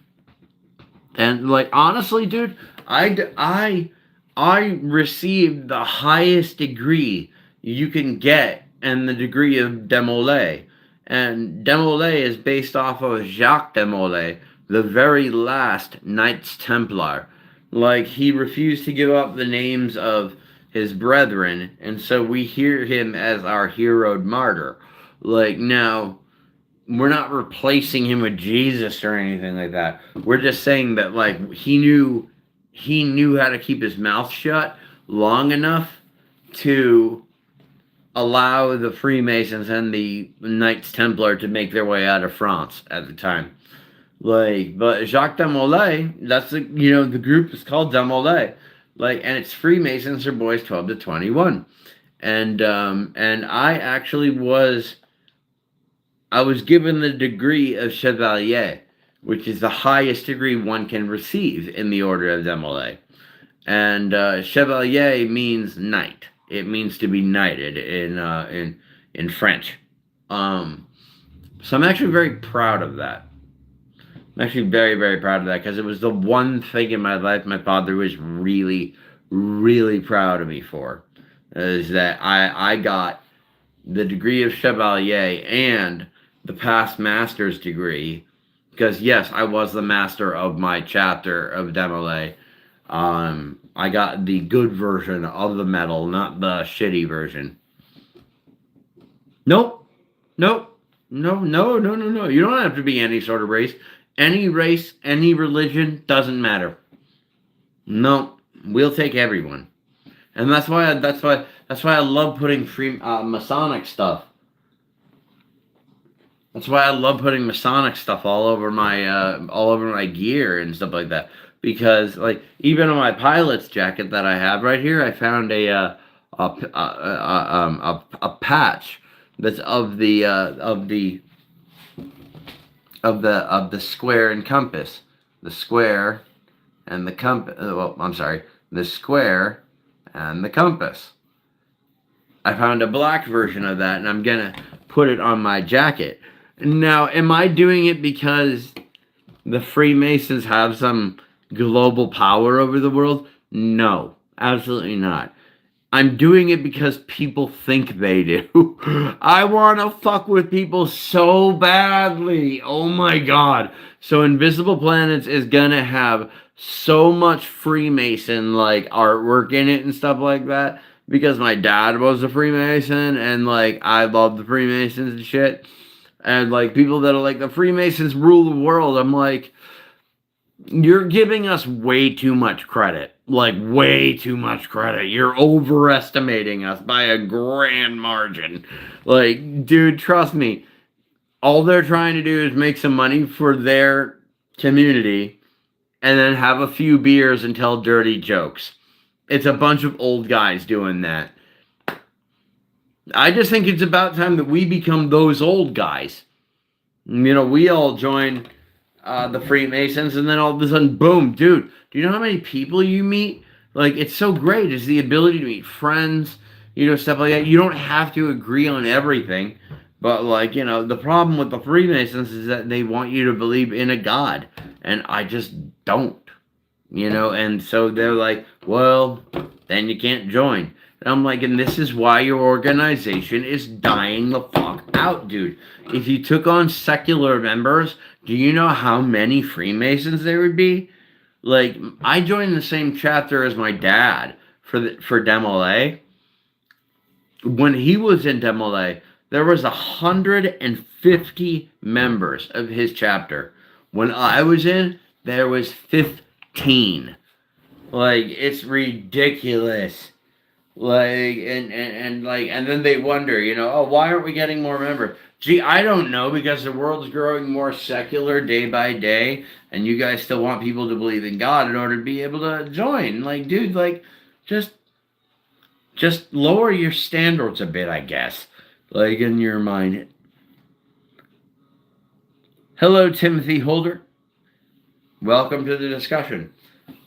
S1: like, honestly, dude, I received the highest degree you can get, and the degree of Demolay. And Demolay is based off of Jacques Demolay, the very last Knights Templar. Like, he refused to give up the names of his brethren, and so we hear him as our heroed martyr. Like, now, we're not replacing him with Jesus or anything like that. We're just saying that, like, he knew how to keep his mouth shut long enough to allow the Freemasons and the Knights Templar to make their way out of France at the time. Like, but Jacques Demolay, that's the group is called Demolay. Like, and it's Freemasons for boys 12 to 21. And I actually was given the degree of Chevalier, which is the highest degree one can receive in the Order of Demolay. And Chevalier means knight. It means to be knighted in French. So I'm actually very proud of that. I'm actually very, very proud of that, because it was the one thing in my life my father was really, really proud of me for, is that I got the degree of Chevalier and the past master's degree Because yes, I was the master of my chapter of Demolay. I got the good version of the medal, not the shitty version. Nope. Nope. No, no, no, no, no. You don't have to be any sort of race. Any race, any religion, doesn't matter. No, we'll take everyone. And that's why I love putting free Masonic stuff. That's why I love putting Masonic stuff all over my gear and stuff like that. Because like even on my pilot's jacket that I have right here, I found a patch that's of the square and compass, the square and the compass. Well, I'm sorry, the square and the compass. I found a black version of that, and I'm gonna put it on my jacket. Now, am I doing it because the Freemasons have some global power over the world? No, absolutely not. I'm doing it because people think they do. I want to fuck with people so badly. Oh my god. So Invisible Planets is going to have so much Freemason like artwork in it and stuff like that because my dad was a Freemason and like I love the Freemasons and shit. And like people that are like the Freemasons rule the world. I'm like, you're giving us way too much credit. Like, way too much credit. You're overestimating us by a grand margin. Like, dude, trust me. All they're trying to do is make some money for their community and then have a few beers and tell dirty jokes. It's a bunch of old guys doing that. I just think it's about time that we become those old guys. You know, we all join the Freemasons, and then all of a sudden, boom, dude, do you know how many people you meet? Like, it's so great. It's the ability to meet friends, you know, stuff like that. You don't have to agree on everything, but, like, you know, the problem with the Freemasons is that they want you to believe in a God, and I just don't, you know, and so they're like, well, then you can't join. And I'm like, and this is why your organization is dying the fuck out, dude. If you took on secular members, do you know how many Freemasons there would be? Like, I joined the same chapter as my dad for Demolay. When he was in Demolay, there was 150 members of his chapter. When I was in, there was 15. Like, it's ridiculous. Like and then they wonder, you know, oh, why aren't we getting more members? Gee, I don't know, because the world's growing more secular day by day, and you guys still want people to believe in God in order to be able to join. Like, dude, like just lower your standards a bit, I guess. Like in your mind. Hello, Timothy Holder. Welcome to the discussion.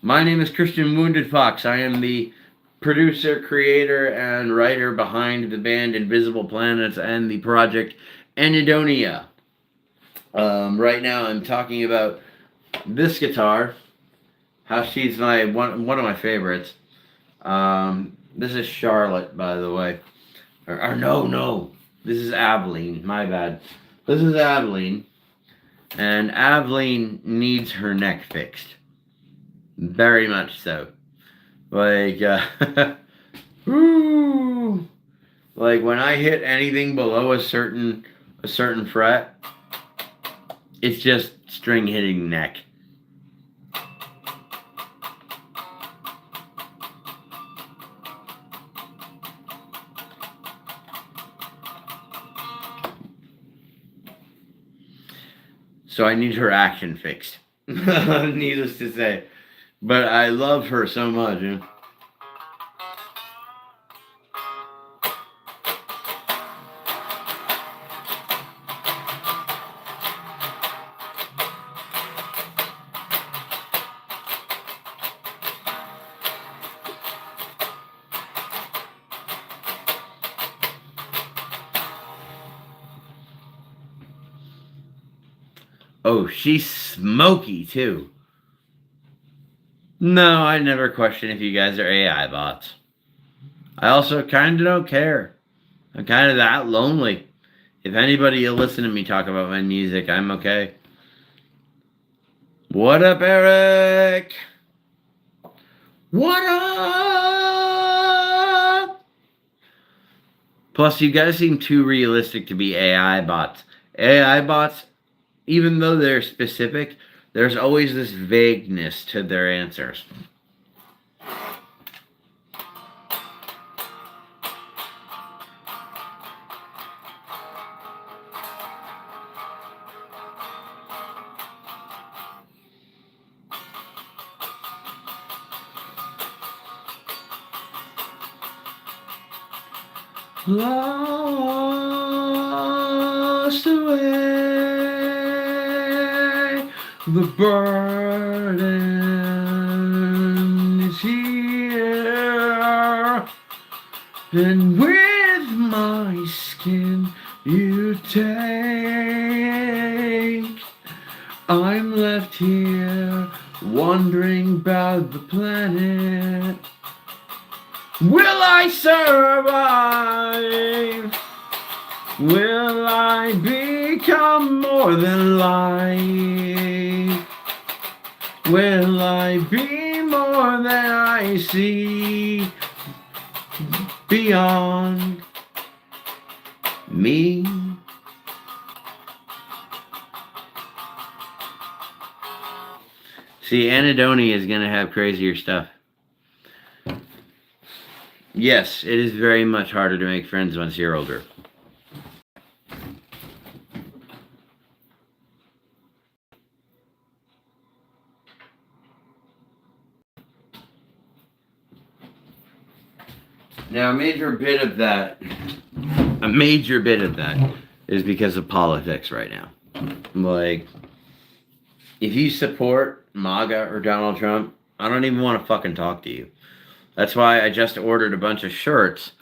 S1: My name is Christian Wounded Fox. I am the producer, creator, and writer behind the band Invisible Planets and the project Anidonia. Right now I'm talking about this guitar, how she's one of my favorites. This is Charlotte, by the way. Or no, this is Aveline, my bad. This is Aveline, and Aveline needs her neck fixed. Very much so. Like, woo, like when I hit anything below a certain fret, it's just string hitting neck. So I need her action fixed. Needless to say. But I love her so much. You know? Oh, she's smoky too. No, I never question if you guys are AI bots. I also kind of don't care. I'm kind of that lonely. If anybody will listen to me talk about my music, I'm okay. What up, Eric? What up? Plus, you guys seem too realistic to be AI bots. AI bots, even though they're specific, there's always this vagueness to their answers. Lost away, the burden is here, and with my skin you take. I'm left here wondering about the planet. Will I survive? Will I become more than life? Will I be more than I see beyond me? See, Anhedonia is going to have crazier stuff. Yes, it is very much harder to make friends once you're older. Now, a major bit of that is because of politics right now. Like, if you support MAGA or Donald Trump, I don't even want to fucking talk to you. That's why I just ordered a bunch of shirts.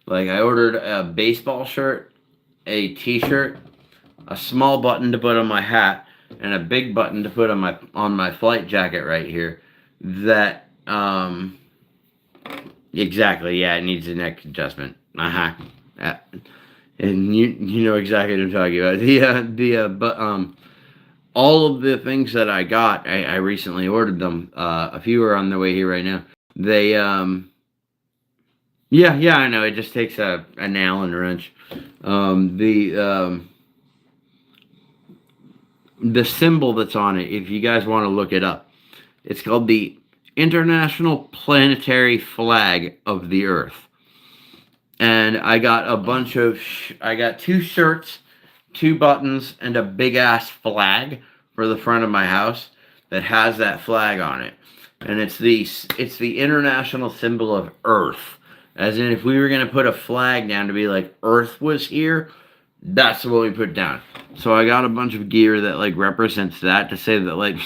S1: Like, I ordered a baseball shirt, a t-shirt, a small button to put on my hat, and a big button to put on my flight jacket right here. That, exactly, yeah, it needs a neck adjustment. And you know exactly what I'm talking about. But all of the things that I got, I recently ordered them. A few are on the way here right now. They yeah, I know. It just takes a nail and a wrench. The symbol that's on it, if you guys want to look it up, it's called the International Planetary Flag of the Earth. And I got I got 2 shirts, 2 buttons, and a big ass flag for the front of my house that has that flag on it. And it's the international symbol of Earth. As in, if we were gonna put a flag down to be like Earth was here, that's what we put down. So I got a bunch of gear that like represents that, to say that, like,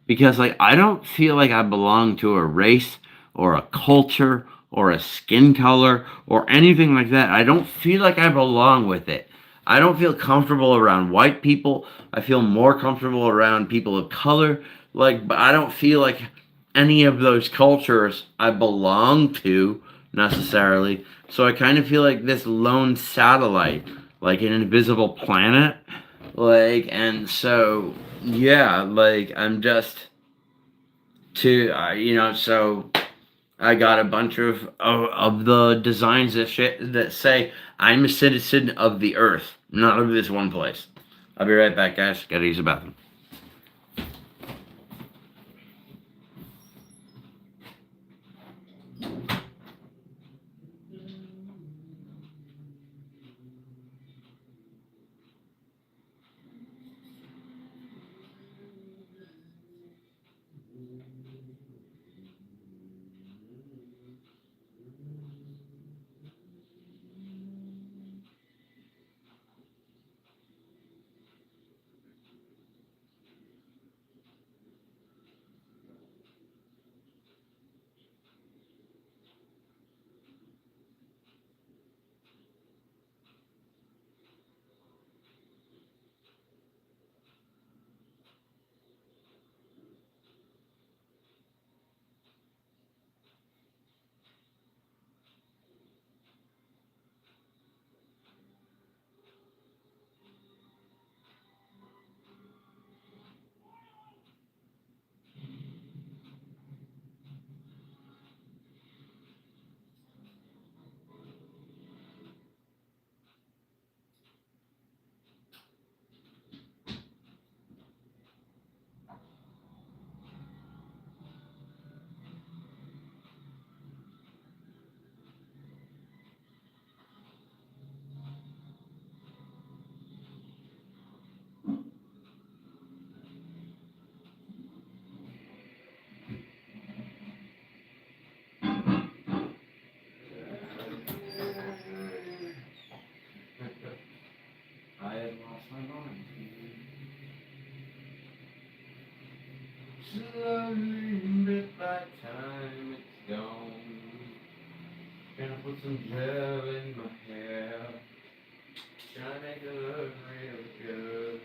S1: because like I don't feel like I belong to a race or a culture or a skin color or anything like that. I don't feel like I belong with it. I don't feel comfortable around white people. I feel more comfortable around people of color. Like, but I don't feel like any of those cultures I belong to necessarily. So I kind of feel like this lone satellite, like an invisible planet. Like, and so, yeah, like, I'm just so I got a bunch of the designs that say I'm a citizen of the earth, not of this one place. I'll be right back, guys. Gotta use the bathroom. Slowly, bit by time, it's gone. Gonna put some gel in my hair. Gonna make it look real good.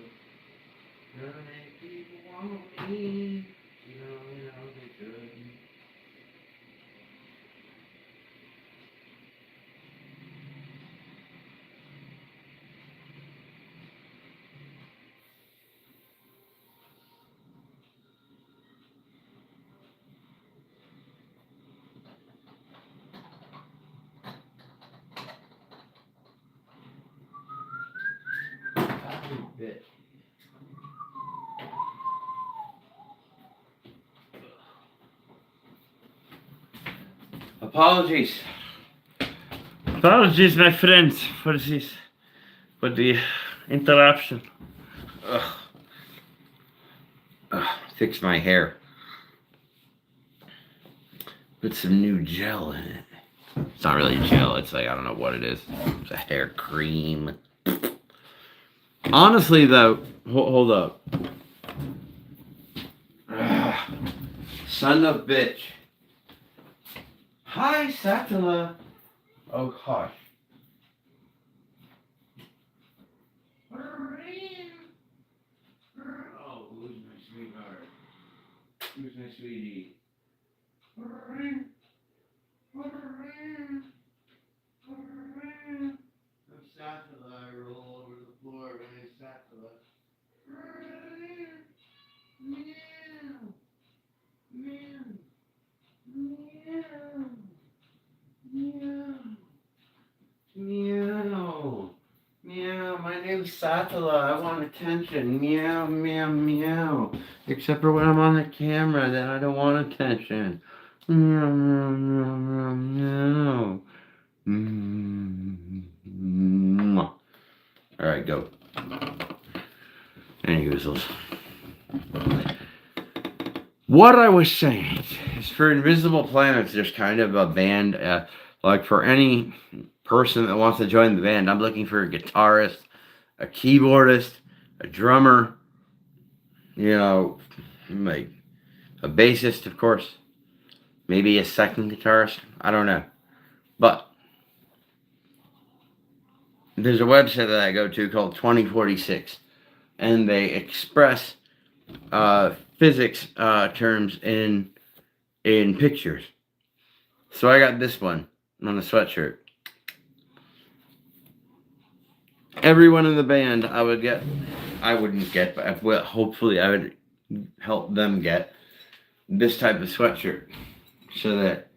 S1: Gonna make people want me. Get good. Bit. Apologies. Apologies, my friends, for the interruption. Ugh. Fix my hair. Put some new gel in it. It's not really gel. It's like, I don't know what it is. It's a hair cream. Honestly, though, hold up. Son of bitch. Hi, Satala. Oh, hush. Oh, who's my sweetheart? Who's my sweetie? I'm Satala. I roll over the floor when I'm Satala. Meow. Meow. Meow. Meow. Meow. Meow. My name's Satala. I want attention. Meow, meow, meow. Except for when I'm on the camera, then I don't want attention. Meow, meow, meow, meow, meow. Mm-hmm. All right, go. Anyways, what I was saying is for Invisible Planets, there's kind of a band, like for any person that wants to join the band, I'm looking for a guitarist, a keyboardist, a drummer, like a bassist, of course, maybe a second guitarist, I don't know. But there's a website that I go to called 2046, and they express physics terms in pictures. So I got this one on a sweatshirt. Everyone in the band, I wouldn't get, but hopefully I would help them get this type of sweatshirt, so that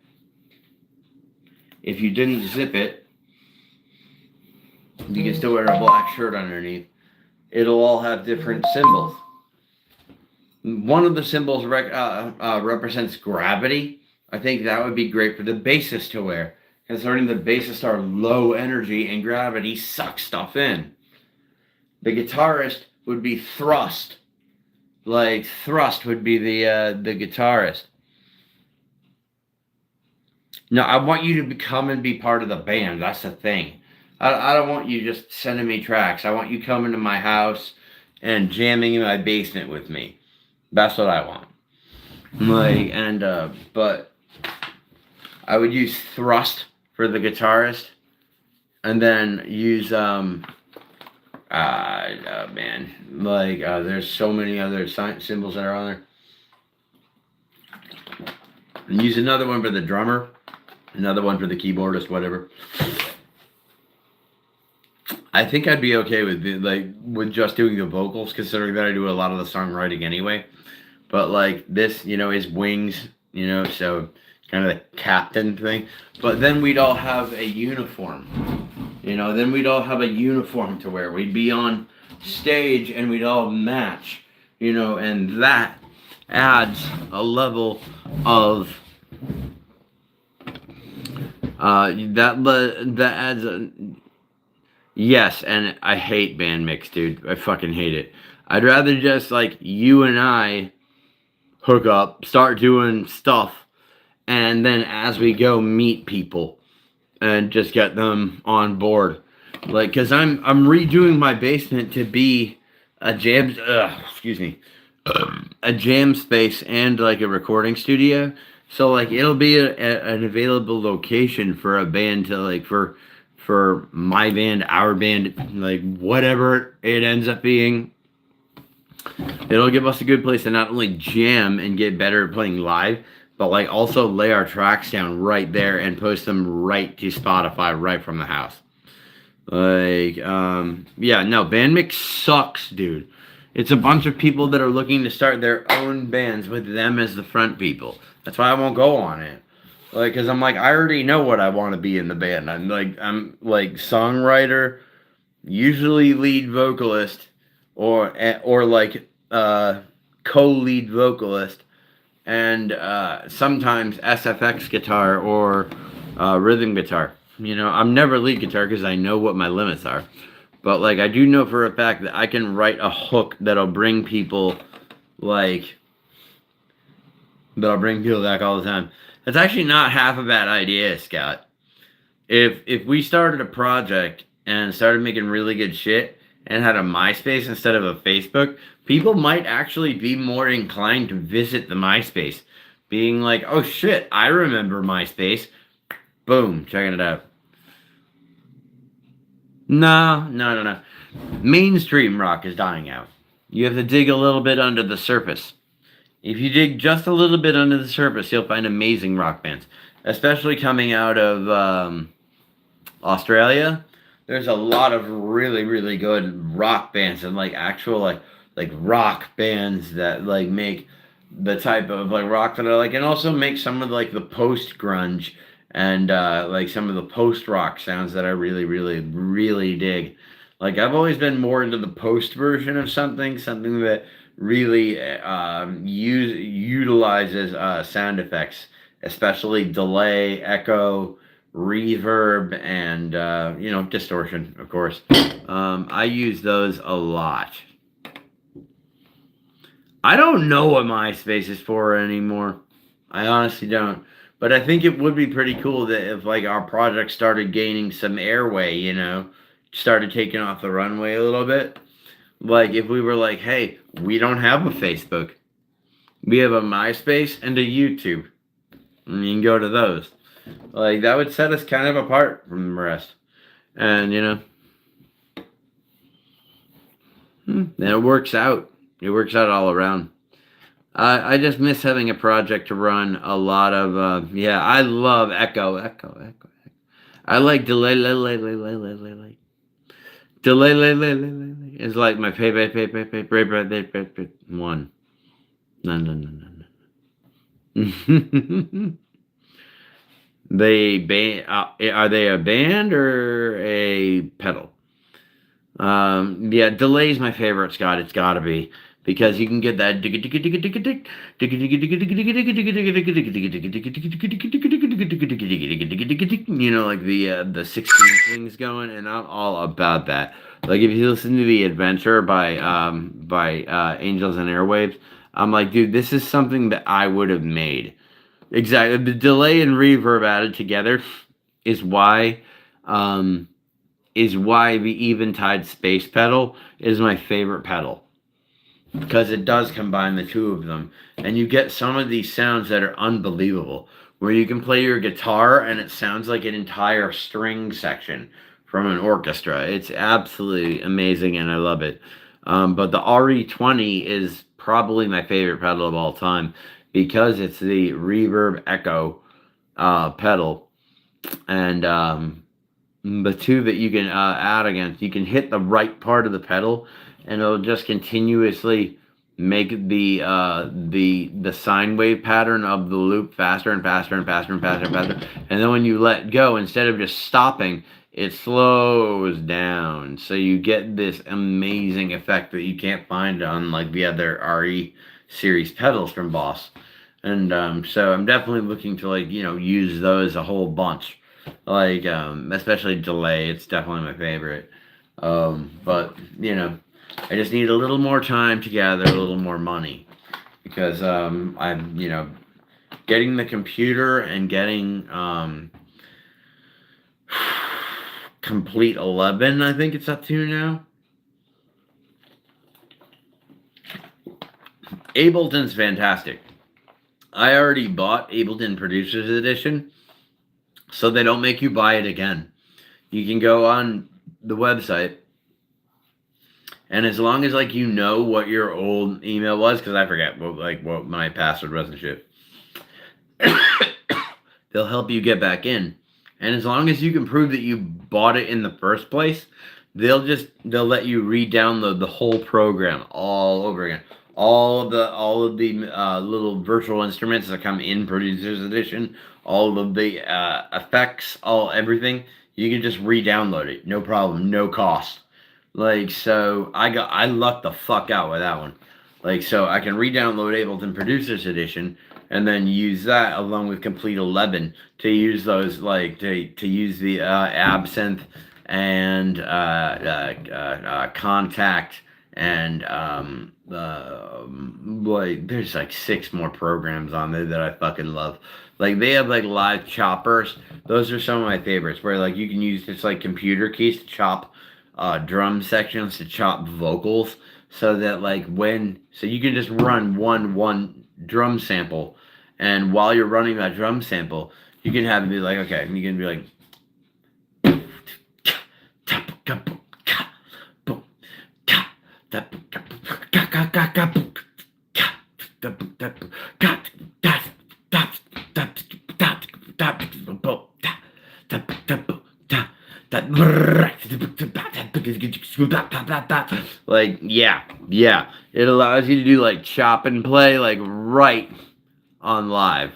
S1: if you didn't zip it, you can still wear a black shirt underneath. It'll all have different symbols. One of the symbols represents gravity. I think that would be great for the bassist to wear, considering the bassists are low energy and gravity sucks stuff in. The guitarist would be thrust. Like thrust would be the guitarist. No, I want you to come and be part of the band. That's the thing. I don't want you just sending me tracks. I want you coming to my house and jamming in my basement with me. That's what I want. But I would use thrust for the guitarist, and then use there's so many other symbols that are on there. And use another one for the drummer, another one for the keyboardist, whatever. I think I'd be okay with just doing the vocals, considering that I do a lot of the songwriting anyway. But like this, is wings, so kind of the captain thing. But then we'd all have a uniform. Then we'd all have a uniform to wear. We'd be on stage and we'd all match, and that adds a level of that adds a. Yes, and I hate band mix, dude. I fucking hate it. I'd rather just, you and I hook up, start doing stuff, and then as we go, meet people, and just get them on board. Because I'm redoing my basement to be a a jam space and like a recording studio. So like it'll be an available location for a band to like for my band, our band, like whatever it ends up being. It'll give us a good place to not only jam and get better at playing live, but like also lay our tracks down right there and post them right to Spotify right from the house. Like, yeah, no, band mix sucks, dude. It's a bunch of people that are looking to start their own bands with them as the front people. That's why I won't go on it. Like, cause I'm like, I already know what I want to be in the band. I'm like songwriter, usually lead vocalist, or like co-lead vocalist, and sometimes SFX guitar or rhythm guitar. You know, I'm never lead guitar because I know what my limits are. But like, I do know for a fact that I can write a hook that'll bring people like back all the time. That's actually not half a bad idea, Scott. If we started a project and started making really good shit and had a MySpace instead of a Facebook, people might actually be more inclined to visit the MySpace, being like, "Oh shit, I remember MySpace." Boom, checking it out. No, no, no, no. Mainstream rock is dying out. You have to dig a little bit under the surface. If you dig just a little bit under the surface, you'll find amazing rock bands, especially coming out of Australia. There's a lot of really, really good rock bands and like actual like rock bands that like make the type of like rock that I like, and also make some of like the post grunge and like some of the post rock sounds that I really, really, really dig. Like I've always been more into the post version of something that really utilizes sound effects, especially delay, echo, reverb, and distortion, of course. I use those a lot. I don't know what MySpace is for anymore. I honestly don't. But I think it would be pretty cool that if like our project started gaining some airway, started taking off the runway a little bit. Like if we were like, hey, we don't have a Facebook. We have a MySpace and a YouTube. And you can go to those. Like that would set us kind of apart from the rest. And then it works out. It works out all around. I just miss having a project to run a lot of. Yeah, I love echo. I like delay, delay. It's like my favorite one. No. Are they a band or a pedal? Yeah, delay is my favorite, Scott. It's got to be because you can get that like the 16 things going, and I'm all about that. Like if you listen to The Adventure by Angels and Airwaves, I'm like, dude, this is something that I would have made. Exactly, the delay and reverb added together is why um, the Eventide Space pedal is my favorite pedal because it does combine the two of them, and you get some of these sounds that are unbelievable, where you can play your guitar and it sounds like an entire string section from an orchestra. It's absolutely amazing, and I love it. But the RE20 is probably my favorite pedal of all time because it's the reverb echo pedal, and the two that you can add against, you can hit the right part of the pedal, and it'll just continuously make the sine wave pattern of the loop faster and faster and faster and faster and faster. And then when you let go, instead of just stopping, it slows down. So you get this amazing effect that you can't find on like the other RE series pedals from Boss. And so I'm definitely looking to like use those a whole bunch. Like especially delay, it's definitely my favorite. But I just need a little more time to gather a little more money because I'm getting the computer and getting complete 11. I think it's up to now. Ableton's fantastic. I already bought Ableton Producers Edition, so they don't make you buy it again. You can go on the website, and as long as like you know what your old email was, because I forget what my password was and shit, they'll help you get back in. And as long as you can prove that you bought it in the first place, they'll let you re-download the whole program all over again. All of the little virtual instruments that come in Producer's Edition, all of the effects, everything, you can just re-download it, no problem, no cost. Like, so I lucked the fuck out with that one. Like, so I can re-download Ableton Producers Edition and then use that along with Complete 11 to use those, like, to use the Absinthe and Contact and like there's like 6 more programs on there that I fucking love. Like, they have like live choppers. Those are some of my favorites, where like you can use just like computer keys to chop drum sections, to chop vocals, so that like so you can just run one drum sample, and while you're running that drum sample, you can have it be like, okay, and you can be like, like, yeah, it allows you to do like chop and play like right on live.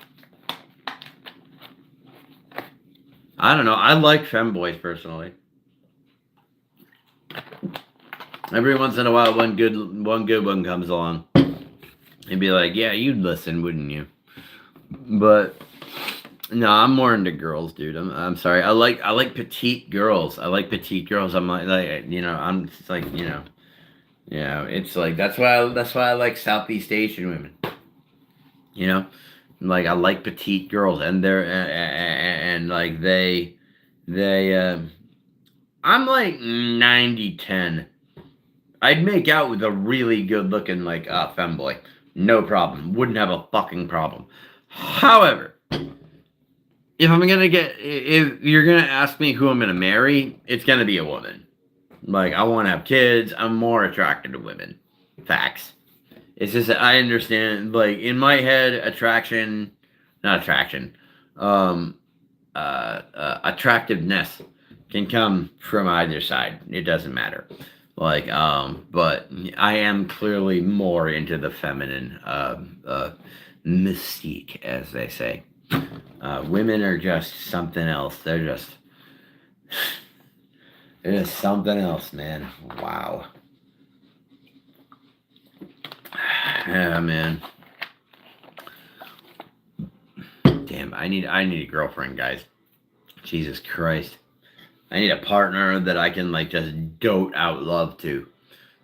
S1: I don't know, I like femboys personally. Every once in a while, one good one comes along, and be like, yeah, you'd listen, wouldn't you? But no, I'm more into girls, dude. I'm sorry. I like petite girls. I'm like I'm just like, it's like that's why I like Southeast Asian women. Like, I like petite girls, and they're and like I'm like 90-10. I'd make out with a really good looking like femboy, no problem. Wouldn't have a fucking problem. However, if you're gonna ask me who I'm gonna marry, it's gonna be a woman. Like, I want to have kids. I'm more attracted to women. Facts. It's just that I understand, like, in my head, attractiveness can come from either side. It doesn't matter. Like, but I am clearly more into the feminine mystique, as they say. Women are just something else. They're just something else, man. Wow. Yeah, man. Damn, I need a girlfriend, guys. Jesus Christ. I need a partner that I can like just dote out love to.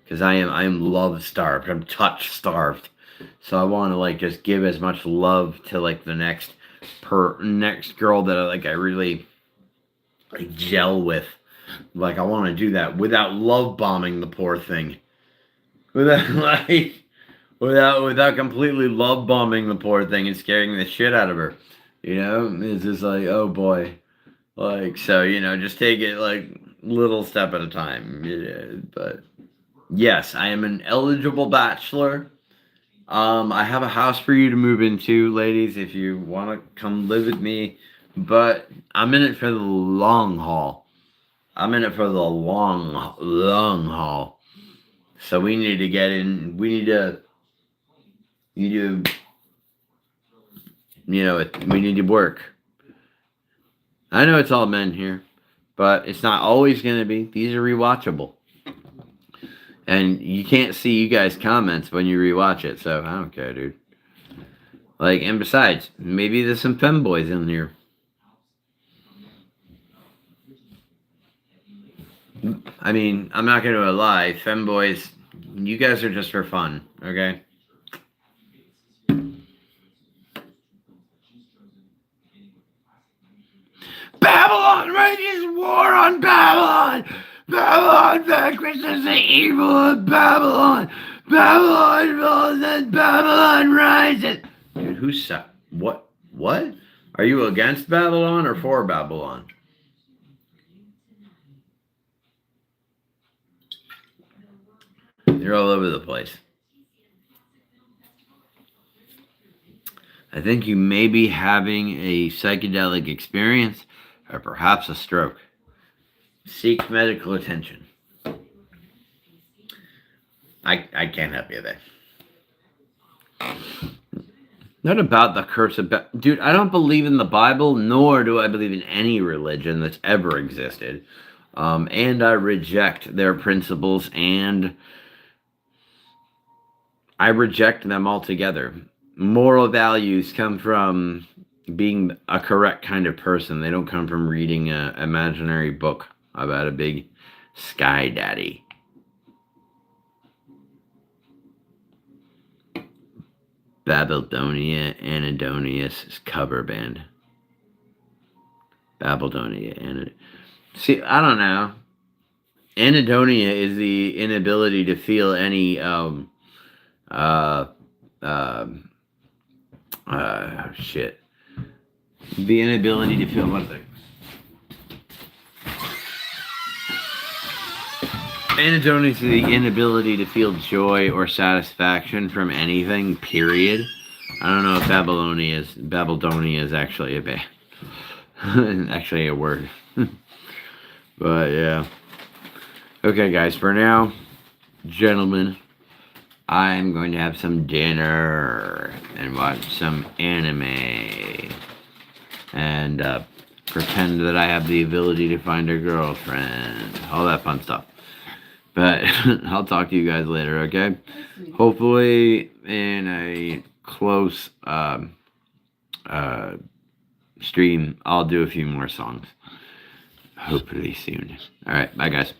S1: Because I am love starved. I'm touch starved. So I want to like just give as much love to like the next girl that I really like gel with. Like, I want to do that without love bombing the poor thing. Without completely love bombing the poor thing and scaring the shit out of her. It's just like, oh boy. Like, so, just take it like little step at a time. But yes, I am an eligible bachelor. I have a house for you to move into, ladies, if you want to come live with me. But I'm in it for the long haul. I'm in it for the long haul. So we need to get in. We need to work. I know it's all men here, but it's not always going to be. These are rewatchable. And you can't see you guys' comments when you rewatch it, so I don't care, dude. Like, and besides, maybe there's some femboys in here. I mean, I'm not going to lie, femboys, you guys are just for fun, okay? Babylon rages war on Babylon! Babylon vanquishes the evil of Babylon! Babylon falls and Babylon rises. Dude, who's what? What? Are you against Babylon or for Babylon? You're all over the place. I think you may be having a psychedelic experience or perhaps a stroke. Seek medical attention. I can't help you there. Not about the curse of... Dude, I don't believe in the Bible, nor do I believe in any religion that's ever existed. And I reject their principles, and I reject them altogether. Moral values come from being a correct kind of person. They don't come from reading an imaginary book about a big sky daddy. Babylonia Anadonius' cover band. Babylonia. See, I don't know. Anadonia is the inability to feel any shit. The inability to feel what? Anadonia is the inability to feel joy or satisfaction from anything, period. I don't know if Babylonia is actually a band. Actually a word. But yeah. Okay guys, for now, gentlemen, I'm going to have some dinner and watch some anime and pretend that I have the ability to find a girlfriend. All that fun stuff. But I'll talk to you guys later, okay? Hopefully in a close stream, I'll do a few more songs. Hopefully soon. Alright, bye guys.